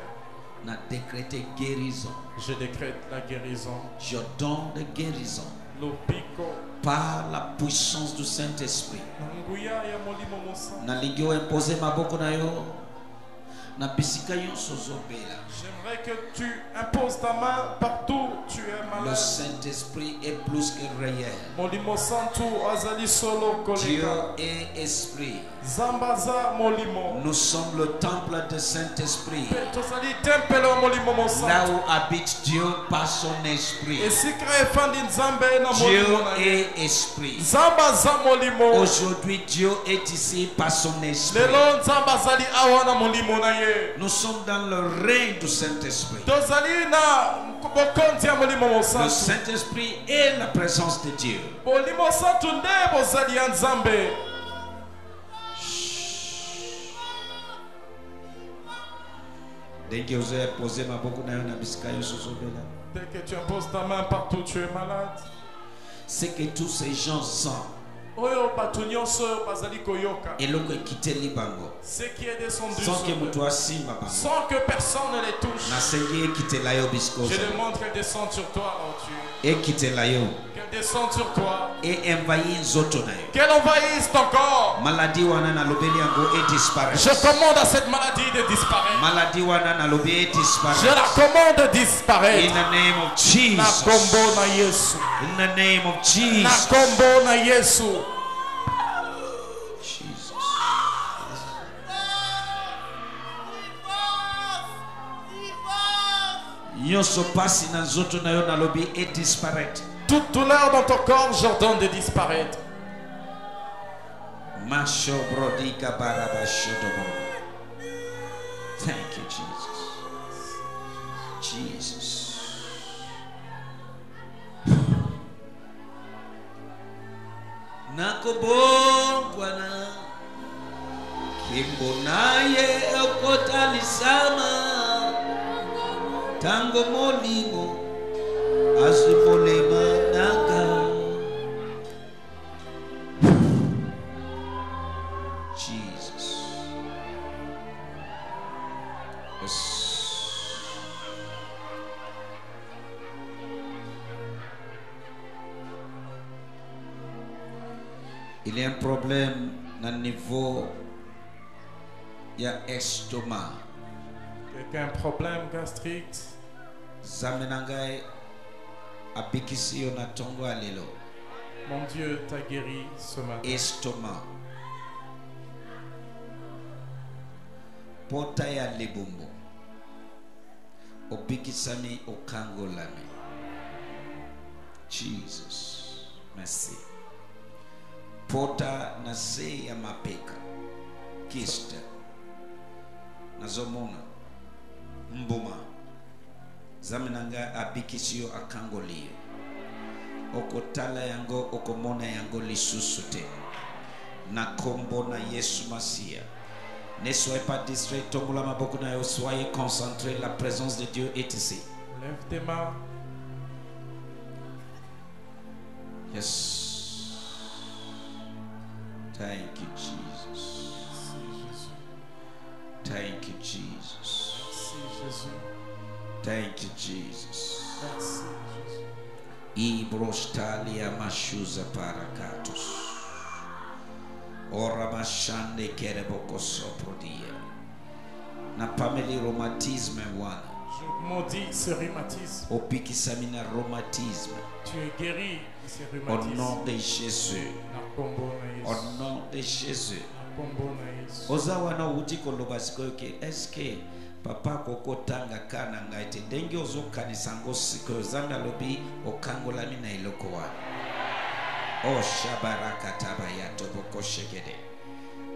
na décrété guérison. je décrète la guérison. Je donne de guérison Lopiko. par la puissance du Saint-Esprit. Nguya ya molimo mosa. Na ligio imposé maboko na yo. Na bisika yonso zobela. J'aimerais que tu imposes ta main partout où tu es Le malade. Saint-Esprit est plus que réel. Molimo santu azali solo Dieu koleka. est esprit. Zambaza molimo. Nous sommes le temple du Saint-Esprit. Tozali tempelo molimo Là mosantu. où habite Dieu par son esprit. Esika efandi nzambe na Dieu molimo na ye. est esprit. Zambaza molimo. Aujourd'hui, Dieu est ici par son esprit. Lelo nzambe azali awa na molimo na ye. Nous sommes dans le règne du Saint-Esprit. Tozali na bokonzi ya molimo Le mosantu. Saint-Esprit est la présence de Dieu. Molimo santu nde bozali ya nzambe. Dès que vous avez posé ma beaucoup na bisika yonso zobela. Dès que tu imposes ta main partout où tu es malade, C'est que tous ces gens sont Oyo batu nyonso oyo bazali koyoka. eloko ekiteli bango Ce qui est descendu sans sur que eux, moto asimba bango sans que personne ne les touche. nasengi ekitela yo bisikoso Je demande qu'elle descende sur toi, oh Dieu. ekitela yo Qu'elle descende sur toi. et envahi nzoto na yo Qu'elle envahisse ton corps. maladi wana nalobeli yango edisparaître Je commande à cette maladie de disparaître. maladi wana nalobi Je edisparaître la commande de in disparaître. the name of Na Jesus kombo na Yesu. in the name of Na Jesus kombo na Yesu. Jesus nyonso pasi na nzoto na yo nalobi edisparaître Toute douleur dans ton corps, j'ordonne de disparaître. Masho brodika baraba shodobo. Thank you, Jesus. Jesus. Nakobongwana kimbo naye okotalisama tango molimo azimolema nanga. Jesus. Yes. Il y a un problème au niveau ya estomac. Quelqu'un a un problème gastrique? Zamenangai abikisi yo na tongo alelo. Mon Dieu t'a guéri ce matin. Estomac. Pota ya lebumbu. Obikisami okangolami. Jesus. Merci. Pota na se ya mapeka. Kista. Nazomona. Mbuma. Zaminanga abikisio akangolio. Okotala yango okomona yango lisusute. Na kombo na Yesu Masia. Ne soyez pas distrait, tombola maboko na yo, soyez concentrés, la présence de Dieu est ici. Lève tes mains. Yes. Thank you, Jesus. Merci Jésus. Thank you, Jesus. Merci Jésus. Thank you, Jesus. Merci Jésus. Ibrostalia mashuza parakatus. Ora mashande kereboko soprodia. Na pameli rhumatisme wana. Je maudis ce rhumatisme. Opikisamina rhumatisme. Tu es guéri de ce Au rhumatisme. nom de Jésus. Na kombo na Au Yesu. nom de Jésus. Na kombo na Yesu. Oza wana uti koloba sikoyoke. Eske papa koko tanga kana ngaite. Dengi ozo kanisango sikoyo. Zanda lobi okangolami na iloko wana. Oh shabaraka tabayato boko shekede.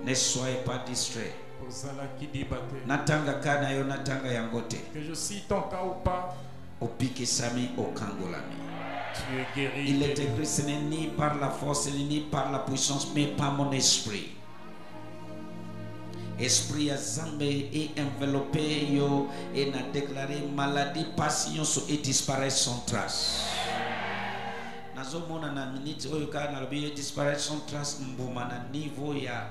Ne soyez pas distrait. Ozala kidibate. Natanga kana yo natanga yangote. Que je cite ton cas ou pas, Opikisami okangolami. tu es guéri. Il est écrit, ce n'est ni par la force, ni par la puissance, mais par mon esprit. Esprit a zambé et enveloppé yo et n'a déclaré maladie, passion et disparaît sans trace. Nazomona na minute oyo ka na lobi disparaît sans trace mbuma na niveau ya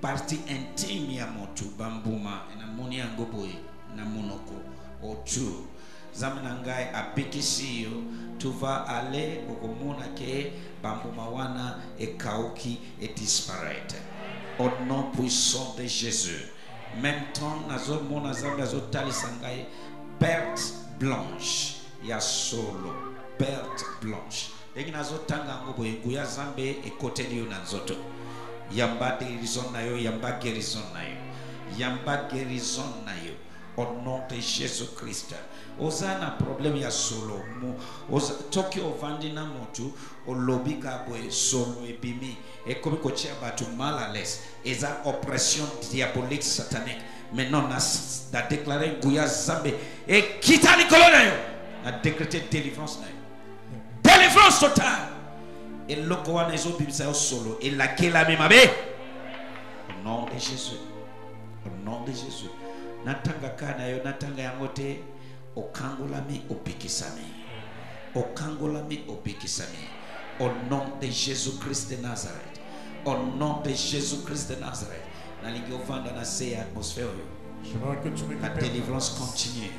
partie intime ya motu bambuma na moni yango boye na monoko otu zamana ngai apikisi yo tu vas aller okomona ke bambuma wana ekauki et disparaître au nom puissant de Jésus. Même temps nazomona zambe azotalisa ngai perte blanche ya solo perte blanche. Eki nazotanga ngobo nguya zambe ekoteli yo na nzoto. Yamba guérison na yo, yamba guérison na yo. Yamba guérison na yo. Au nom de Jésus-Christ. Ozana problème ya solo. Oza toki ovandi na motu olobi ka boy solo ebimi. Et comme kochia batu mal à l'aise. Eza oppression diabolique satanique. Maintenant na déclaré nguya zambe et kita likolo na yo. Na décrété délivrance na yo. Délivrance totale. Et loko wana ezo bibisa yo solo. Et laquelle la même abe. Au nom de Jésus. Au nom de Jésus. Natanga kana yo natanga yangote. Okangolami opikisami. Okangolami opikisami. Au nom de Jésus-Christ de Nazareth. Au nom de Jésus-Christ de Nazareth. Nalingi ovanda na se atmosphère. J'aimerais que tu La récupères. délivrance continue.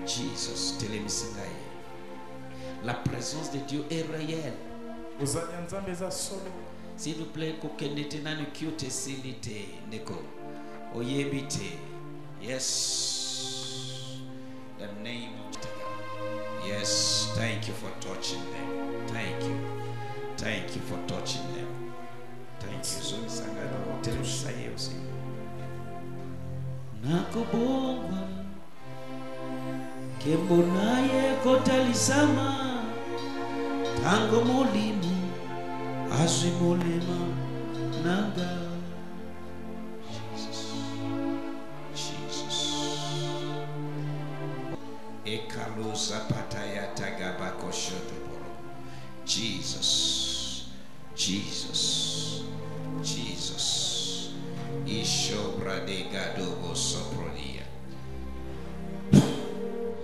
Jesus, telemisingaye. La présence de Dieu est réelle. Ozali nzambe eza solo. S'il vous plaît, kokendete nanu kyote silite neko. Oyebite. Yes. The name of Jesus. Yes. Thank you for touching them. Thank you. Thank you for touching them. Thank you. So sangalo telusaye osi. Nakubongwa. Kembonaye kotalisama. Tango molimo. Azwi molema naga. Ekalusa pataya tagabako shotoboro. Jesus, Jesus, Jesus. Ishobra de gadobo soprodia.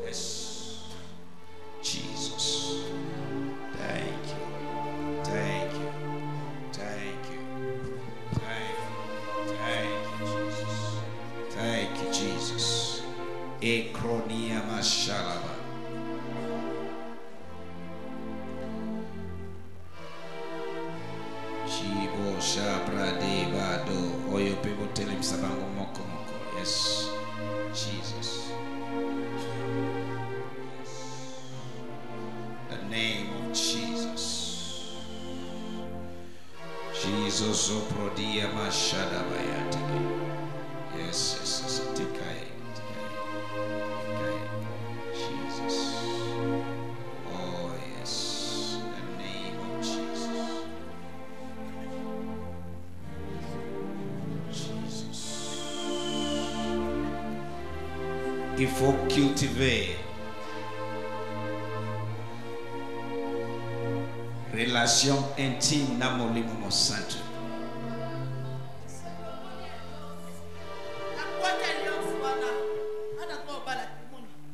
Yes, Jesus. Thank you, thank you, thank you, thank you, Jesus. Thank you, Jesus. Ekronia mashalaba. Shibo shabra deba do. Oyo people tell him sabango moko moko. Yes, Jesus. The name of Jesus. Jesus oprodia mashadaba yatike. Yes, yes, yes. Tikai. Jesus. Oh, yes. The name of Jesus. Jesus. Il faut cultiver relation intime na molimo mo santo.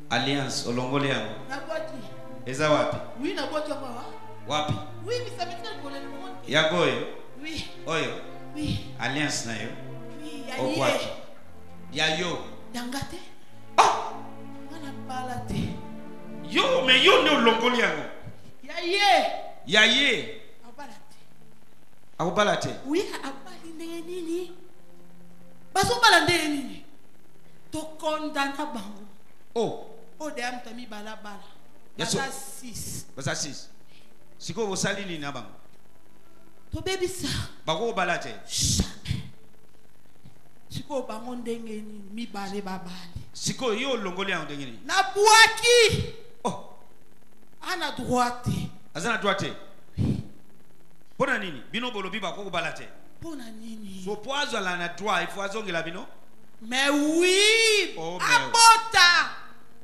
Alliance olongole yangu. Eza wapi? Oui, na boîte yango. Wapi? Oui, mais ça veut dire qu'on est le monde. Yago oyo? Oui. Oyo? Oui. Alliance na yo? Oui, Okwapi? Ya yo? Yangate. Ah! Ngana balate. Yo, mais yo ne olongole yangu. Ya ye. Abalate. Abalate? Oui, abali ndenge nini? Baso bala ndenge nini? To condamna bango. Oh. Oh, de am tami bala. Yes, Basa 6. Basa 6. Siko bosali ni na bango. To baby sa. Bako balate. Siko bango ndenge nini? Mi bale babali. Siko yo olongole yangu ndenge nini? Na bwaki. Oh. Ana droite. Azana droite. Pona nini? Bino bolobi bako balate. Pona nini? So poazo la na droit, il faut azongela bino. Mais oui. Oh, abota.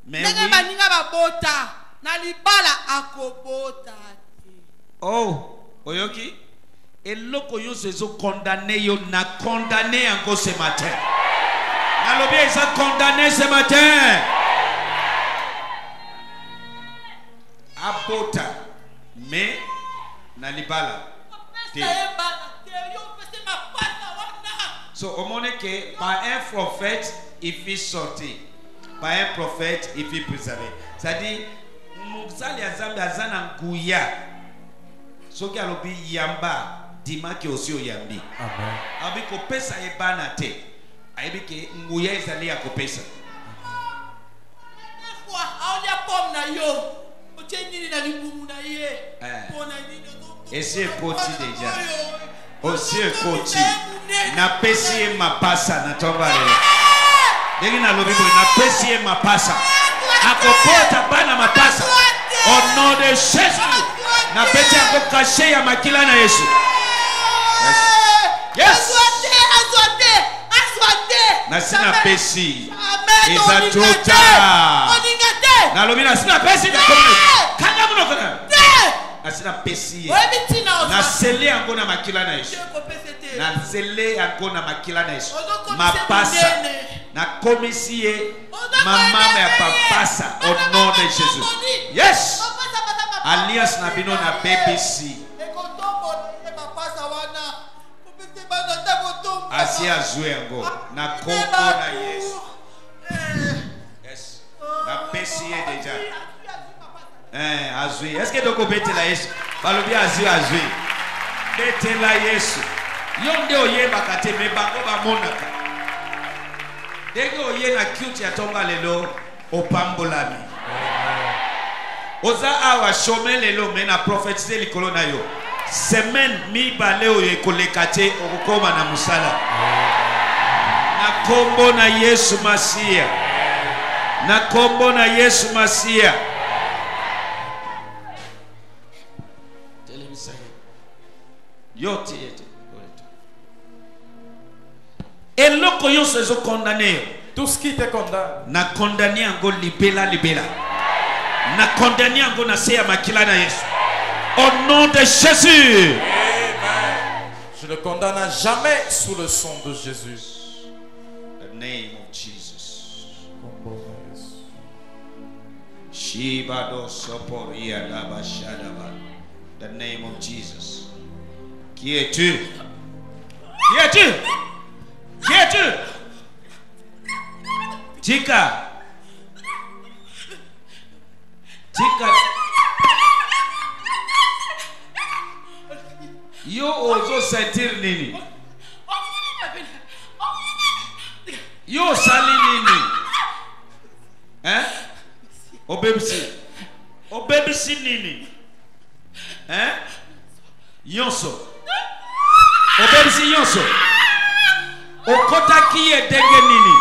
Mais Ndenge oui. baninga babota. Na libala akobota. Oh, oyoki? Eloko yo sezo condamné yo na condamné encore ce matin. Na lobi eza condamné ce matin. Abota. Mais na libala. So, au moment que par un prophète, il fit sortir. Par un prophète, il fit préserver. C'est-à-dire, Mouzali Azambi Azana Ngouya. Soki alobi yamba, dima ki aussi o yambi. Amen. Abi ko pesa e bana te. Aibi ke Ngouya ezali ya ko pesa. Fois, aolia pomme na yo. Otieni na libumu na ye. Pona nini? Esi ekoti déjà. Osi ekoti. Na pesi e mapasa na tomba lelo. Degi na lobi boy na pesi e mapasa. Akopota bana mapasa. Au nom de Jésus. Na pesi ako caché ya makila na Yesu. Yes. Azwate. Na sina pesi. Eza tota. Na lobi na sina pesi na komi. Kanga muno kona. Na sina pesi. Na sele yango na makila na Yesu. Na sele yango na makila na Yesu. Mapasa. Na komisi ye mama ya papasa au nom de Jésus. Yes. Alliance na bino na BBC. asi azwe yango na kombo na Yesu. Yes. Na pesi ye déjà. Azwe. Est-ce que doko betela Yesu? Balobi azwe. Betela Yesu. Yonde oyeba te me bango ba monaka. Denge oye na cute ya tonga lelo opambolami. Oza awa shome lelo mena prophétiser likolo na yo. Semaine mi bale oye kolekate okoma na musala. Na kombo na Yesu Masia. Na kombo na Yesu Masia. Yote yete. Eloko yonso ezo condamné. Tout ce qui te condamne. Na condamné ango libela. Na condamné ango na seya makila na Yesu. Au nom de Jésus. Amen. Je ne condamne à jamais sous le sang de Jésus. The name of Jesus. Shibado soporia daba shadaba. The name of Jesus. Qui es-tu? Qui es-tu? Qui es-tu? Tika. Yo ozo sentir nini? Yo sali nini? Hein? Obebisi nini? Hein? Yonso. Obebisi yonso. Okota ki edenge nini?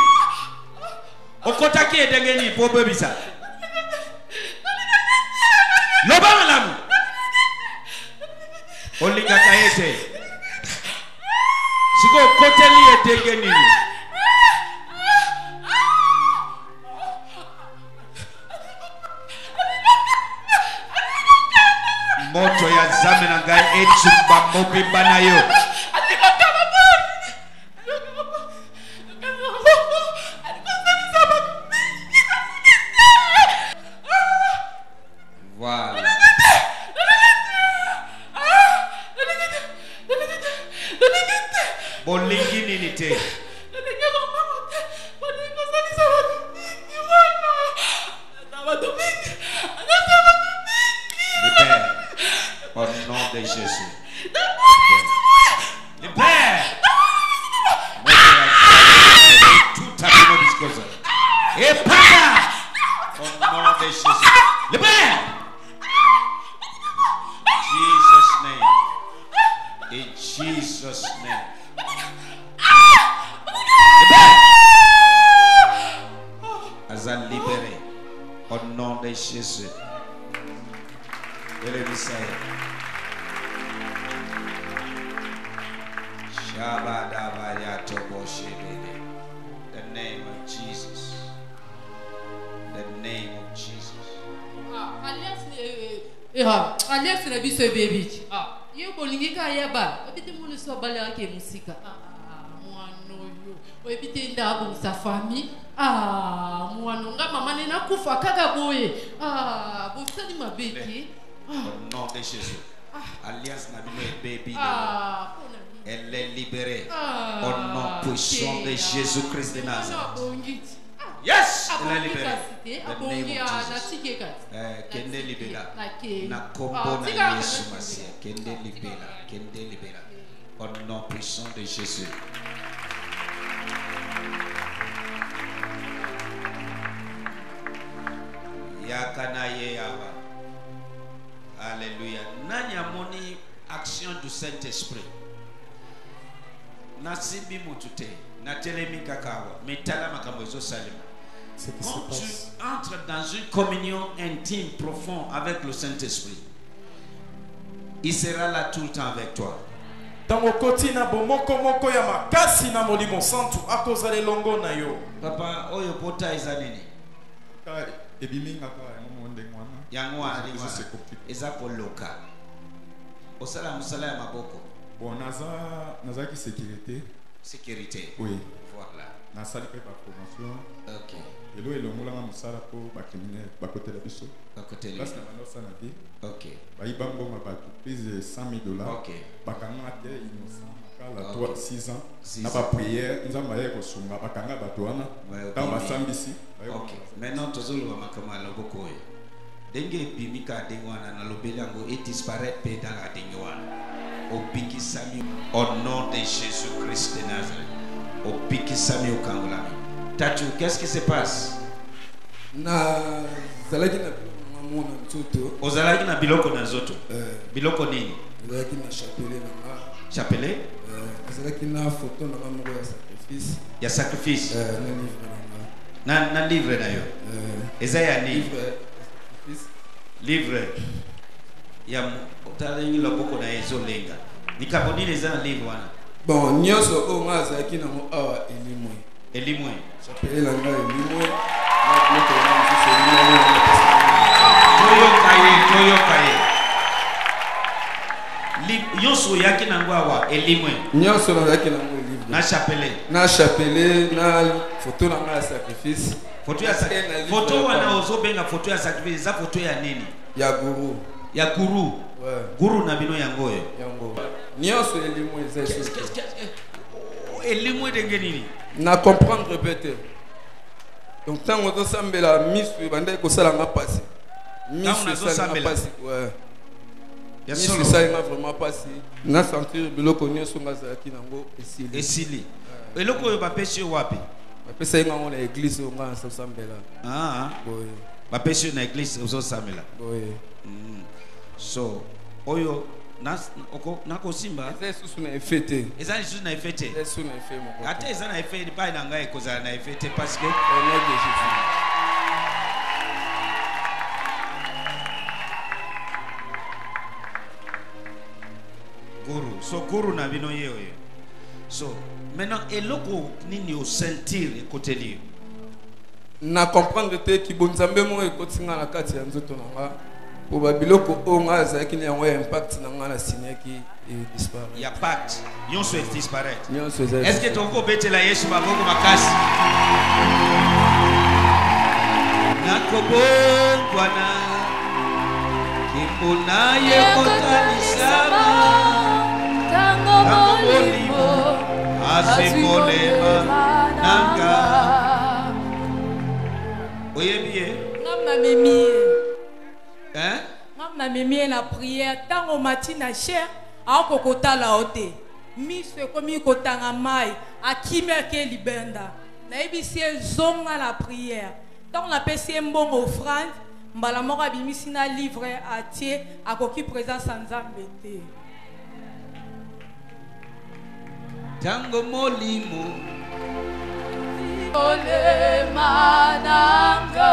Okota ki edenge nini po obebisa? Loba malamu. Oligaka yete. Siko kote li edenge nini? Moto ya zame na ngai echumba mobimba na yo. Voilà. Bolingi nini te? Libère. Au nom de Jésus. Libère. Tout à fait. Et pas. Au nom de Jésus. Libère. Jesus' name. In Jesus' name. Libère. Azal libéré. Au nom de Jésus. Et le Messiah. The name of Jesus. The name of Jesus. Alias na biso baby. Ye bolingi ka yeba. Obiti mulu so balera ke musika. Mwano yo. Obiti ndabo sa famille. Mwano nga mama nena kufa kaka boye. Bosani mabeki. Au nom de Jésus. Alliance n'a baby. Elle est libérée. Au nom puissant de Jésus-Christ de Nazareth. Yes! Elle est libérée. The name of Jesus. Kende libera. Na kombo na Yesu Masia. Kende libera. Kende libera. Au nom puissant de Jésus. Yakana ye yawa. Alléluia. Nani amoni action du Saint-Esprit. Nasibi mutute. Natelemi kakawa. Metala makambo ezo salima. Quand tu entres dans une communion intime, profonde avec le Saint-Esprit, il sera là tout le temps avec toi. Tango kotina bomoko moko ya makasi na molimo santu akozale longo na yo. Papa, oyo pota ezanini. Ebiminga kwa monde mwana. Yangwa eza koloka. Osala musala ya maboko. Bon naza ki sécurité. Sécurité. Oui. Voilà. Na sali pe ba promotion. OK. Elo elongola nga musala po ba criminel ba côté la biso. Ba côté la. Parce que na ça na vie. OK. Ba ibango ma ba plus de $100,000. OK. Ba kanga te innocent. Kala 6 ans. 6 Na ans. ba prière, nous avons maye ko sunga bakanga batwana. Dans ma sambisi. Ok. Maintenant tozolo makama loboko ye. Denge bimika dengwana na lobelango et disparaître pe dans la dengwana. Au piki sami au nom de Jésus-Christ de Nazareth. Au piki sami au kangolami. Tatu, qu'est-ce qui se passe? Na zalaki na mwana mtoto. Ozalaki na biloko na zoto. Biloko nini? Zalaki na chapelet na nga. Chapelet? Zalaki na photo na moko ya sacrifice. Ya sacrifice. Na livre na nga. Na livre na yo. Eza ya nini? Livre. Ya otalengi loboko na ezo lenga. Nikabo nini eza na livre wana? Bon, nyonso o nga zalaki na mo awa elimwe. Elimwe. Chapelet na nga elimwe. Na biloko na msusu elimwe. Toyo kaye. Nyonso yaki na ngwa wa elimwe. Nyonso na yaki na mo livre. Na chapelet. Na chapelet na photo na nga ya sacrifice. Photo ya sacrifice. Photo wana ozobenga photo ya sacrifice, za photo ya nini? Ya guru. Ya guru. Ouais. Guru na bino yangoyo. Yango. Nyonso elimwe za chose. Elimwe denge nini? Na comprendre peut-être. Donc tant on sambela misu bande ko sala nga passer. Misu sala nga passer. Ouais. Ya misu sala nga vraiment passer. Na sentir biloko nyonso nga za kinango esili. Esili. Eloko yo bapesi wapi? Bapesi nga na église nga sambela. Ah. Oui. Bapesi na église ozo sambela. Oui. So oyo nako simba eza susu na efete eza susu na efete eza susu na efete moko ata eza na efete pa na ngai kozala na efete parce que guru so guru na bino ye oyo so maintenant eloko nini o sentir côté li na comprendre te ki bonzambe mo ekotinga na kati ya nzoto na nga po ba biloko o nga azaki na yango impact na nga na signaki et disparaît ya pacte nyonso et disparaître nyonso est-ce que toko betela Yesu maboko makasi nakobongwana kimpona yekotalisama tango molimo asimolema nanga oyebie ngam na memi hein ngam na memi na prière tango matina cher akokotala ote miso ekomi kotanga mai akimi ake libenda nayebisi ezonga na prière ntango napesi ye mbongo offrande mbala moko abimisi na livre atie akoki présence ya nzambe te tango molimo olema nanga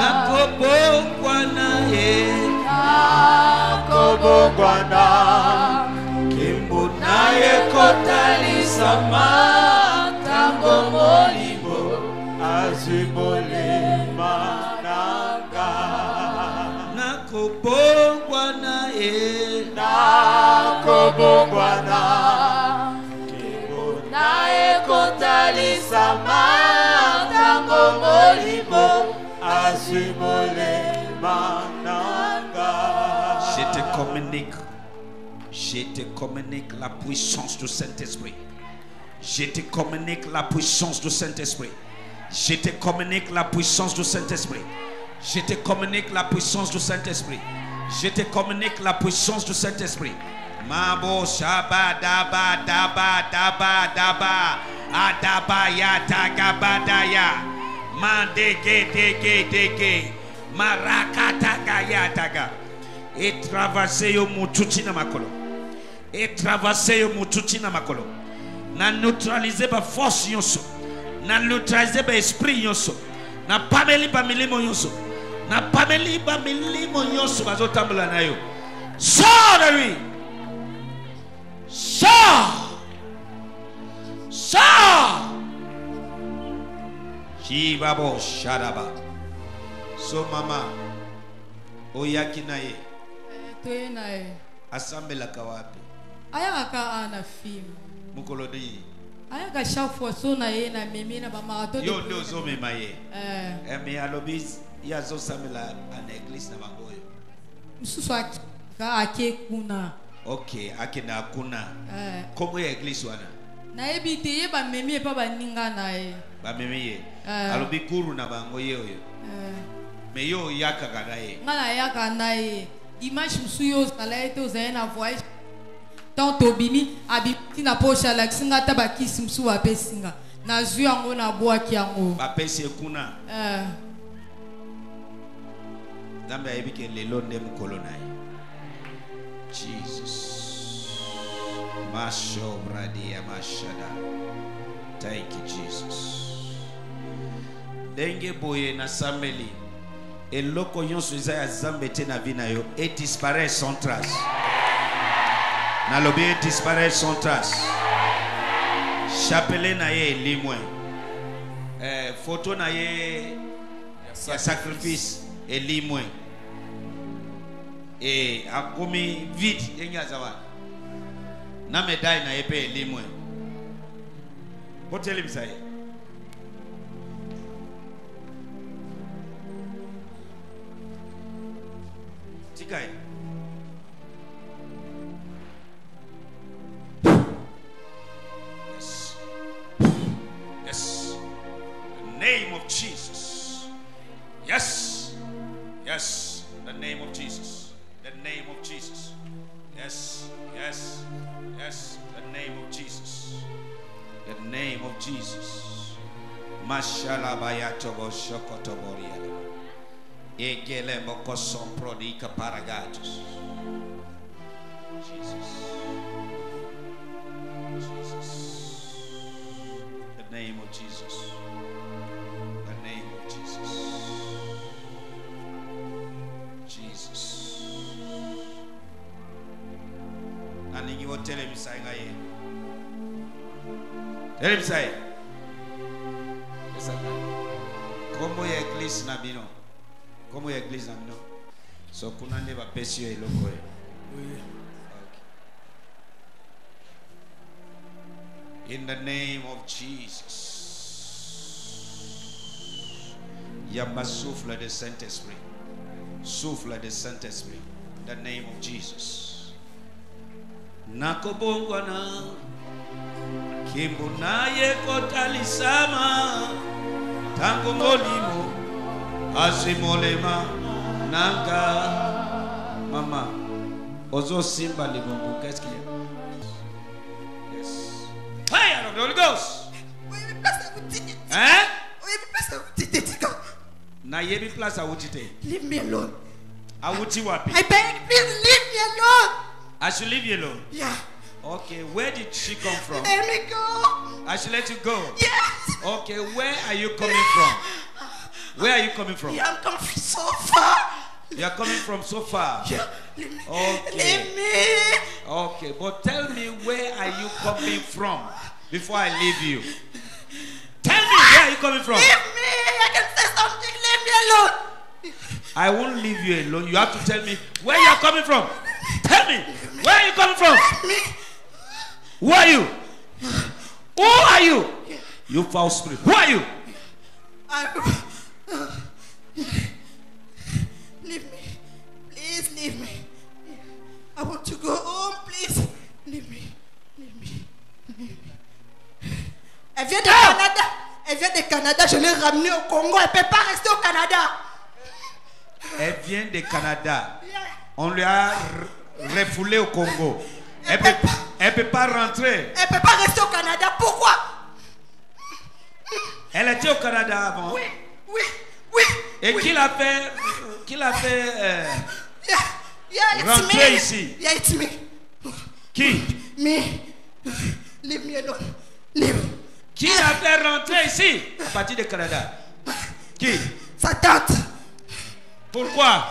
nakobongwana ye nakobongwana kimbo naye kotalisama tango molimo azimolema nanga nakobongwana ye nakobongwana nae kotalisama tango molimo azimolema nanga. Je te communique la puissance du Saint-Esprit. Je te communique la puissance du Saint-Esprit. Je te communique la puissance du Saint-Esprit. Je te communique la puissance du Saint-Esprit. Je te communique la puissance du Saint-Esprit. Mabo shaba daba daba daba daba adaba ya tagabadaya mandege dege dege marakata ya taga et traverser yo mutuchi na makolo et traverser yo mutuchi na makolo na neutraliser ba force yonso na neutraliser ba esprit yonso na pameli ba milimo yonso na pameli ba milimo yonso bazotambula na yo sort lui. Sors! Sors! Shibabo Shadaba. So mama, oyaki naye. Toye naye. Asambela kawapi. Ayaka ana film. Mukolodi. Ayaka chaque fois so na ye na memi na ba marathon. Yo ndo zo mema ye. Me alobis ya zo samela an église na bangoyo. Msusu ake kuna. Okay, akina hakuna. Komo ya église wana. Na ebite ye ba memi e pa ba ninga na ye. Ba memi ye. Alobi kuru na bango ye oyo. Me yo yaka kana ye. Ngala yaka na ye. Dimanche musuyo sala ete ozaye na voyage. Tant obimi abiti na poche la singa tabakisi musu wa pesinga. Na zu yango na boaki yango. Ba pesi ekuna. Zambe ayebike lelo nde mukolo na ye. Jesus. Masho bradia mashada. Thank you, Jesus. Denge boye na sameli. Eloko nyonso eza ya Zambe te na vina yo et disparaît sans trace. Na lobi et disparaît sans trace. Chapelet na ye limwe. Photo na ye ya sacrifice limwe. Et akomi vide engazawa. Na médaille na ye pe limwe. Poteli msaye. Tikai. Yes. Yes. The name of Jesus. Yes. Yes. The name of Jesus. The name of Jesus. Yes. Yes. Yes. The name of Jesus. The name of Jesus. Mashallah bayatobo shokotoboria. Egele moko sompro di kaparagatos. Jesus. Jesus. The name of Jesus. The name of Jesus. Jesus. And you will tell him saying I tell him say. Como ya église na bino. Como ya église na bino. So kuna nde ba pesi yo eloko e. In the name of Jesus. Yamba souffle de Saint-Esprit. Souffle de Saint-Esprit. In the name of Jesus. Nakobongwana Kimbunaye kotalisama tangu molimo asimolema nanga mama ozo simba libongo. Qu'est-ce qu'il y a? Yes. Fire of the Holy Ghost. Hein? Na yebi place awutite. Leave me alone. Awuti wapi? I beg, please leave me alone. I should leave you alone. Yeah. Okay, where did she come from? Let me go. I should let you go. Yes. Okay, where are you coming from? Where are you coming from? Yeah, I'm coming from so far. You are coming from so far. Yeah. Leave me. Okay. Leave me. Okay, but tell me, where are you coming from before I leave you? Tell me, where are you coming from? Leave me. I can say something. Leave me alone. I won't leave you alone. You have to tell me where you are coming from. Tell me, where are you coming from? Me. Who are you? Who are you? You foul spirit. Who are you? Leave me. Please leave me. I want to go home, please. Leave me. Leave me. Leave me. Elle vient de Canada. Elle vient de Canada. Je l'ai ramenée au Congo. Elle ne peut pas rester au Canada. Elle vient de Canada. On lui a refoulé au Congo. Elle peut pas rentrer. Elle ne peut pas rester au Canada. Pourquoi? Elle était au Canada avant. Oui, oui, oui. Et oui. qui l'a fait Yeah, rentrer ici? Yeah, it's me. Qui? Me. Leave me alone. Leave. Qui l'a fait rentrer ici à partir du Canada? Qui? Sa tante. Pourquoi?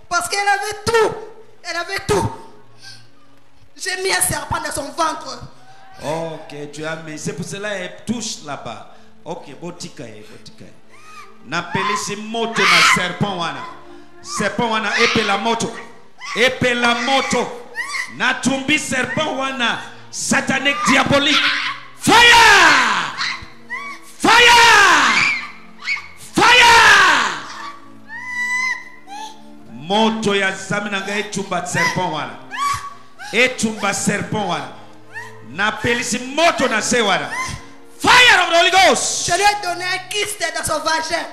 Parce qu'elle avait tout. Elle avait tout. J'ai mis un serpent dans son ventre. Ok, tu as mis. C'est pour cela qu'elle touche là-bas. Ok, botikaye. N'appelez si moto na serpent wana. Serpent wana épée la moto. Épée la moto. Natumbi serpent wana. Satanique diabolique. Fire! Fire! Fire! Moto ya zamina ngai tumba serpent wana. etumba serpent wana na pelisi moto na se wana. Fire of the Holy Ghost. Je lui ai donné un kyste dans son vagin.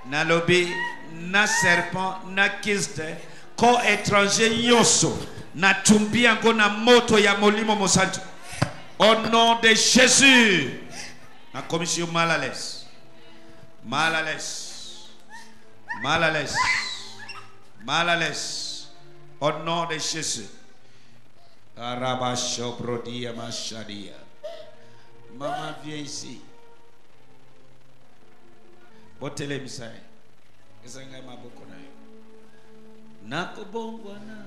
Na lobi na serpent na kyste ko étranger nyonso na tumbi yango na moto ya molimo mosantu. Au nom de Jésus. Na commission mal à l'aise. Mal à l'aise. Mal à l'aise. Mal à l'aise. Au nom de Jésus. Arabashoprodia macharia. Maman, viens ici. Botele misai. Ezanga maboko na yo. Nakobongwana.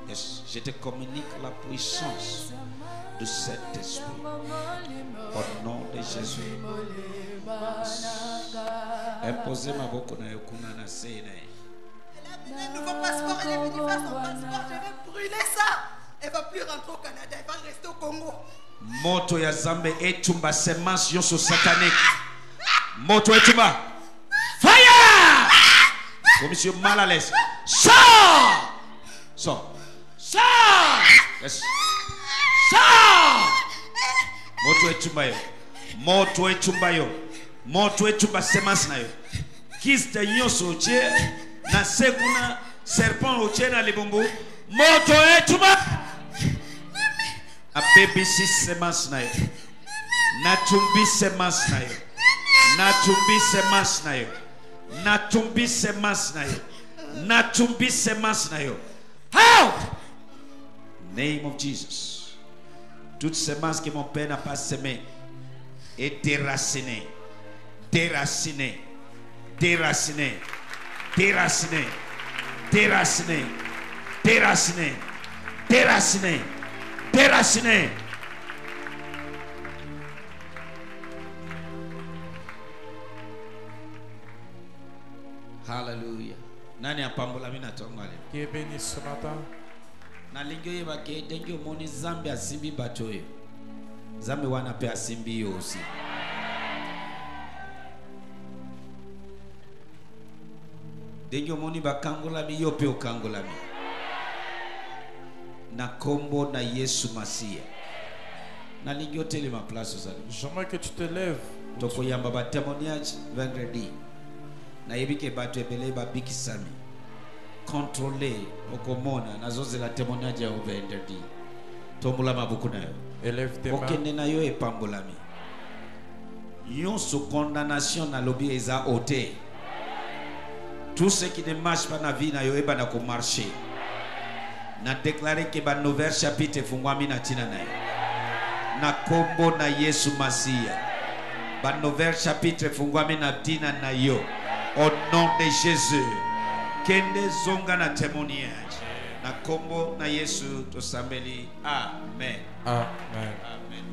Yes, je te communique la puissance de cet esprit. Au nom de Jésus. Imposez ma boko na yo kuna na sene. Elle a un nouveau passeport, elle est venue faire son passeport. Je vais brûler ça. Elle va plus rentrer au Canada, elle va rester au Congo. Moto ya Zambe etumba semence yoso satanique. Moto etumba. Fire! Commission mal à l'aise. Sors! Sors! Sors! Yes. Sors! Moto etumba yo. Moto etumba yo. Moto etumba semence na yo. Kiste yoso oche na sekuna serpent oche na libombo. Moto etumba. A BBC semence na yo. Na tumbi semence na yo. Na tumbi semence na yo. Na tumbi semence na yo. Na tumbi semence na yo. Out! Name of Jesus. Toute semence que mon père n'a pas semée est déracinée. Déracinée. Déracinée. Déracinée. Déracinée. Déracinée. Déracinée. Déraciné. Hallelujah. Nani apambola mina tongale. Qui est béni ce matin. Na lingyo yeba ke denjo moni Zambe asimbi batoyo. Zambe wana pe asimbi yo aussi. Denjo moni bakangola mi yo pe okangola mi. Na kombo na Yesu Masia. Na lingyo tele ma place osali. J'aimerais que tu te lèves. Toko yamba ba témoignage vendredi. Na yebike bato ebele ba bikisami. Contrôler okomona na zoze la témoignage ya vendredi. Tombola mabuku na yo. Élève tes mains. Okende na yo epambolami. Yonso condamnation na lobi eza ôté. Tout ce qui ne marche pas na vie na yo eba na ko marcher. Na déclarer que ba nouvel chapitre fungwami na tina na yo. Na kombo na Yesu Masia. Ba nouvel chapitre fungwami na tina na yo. Au nom de Jésus. Kende zonga na témoignage. Na kombo na Yesu tosambeli. Amen. Amen. Amen.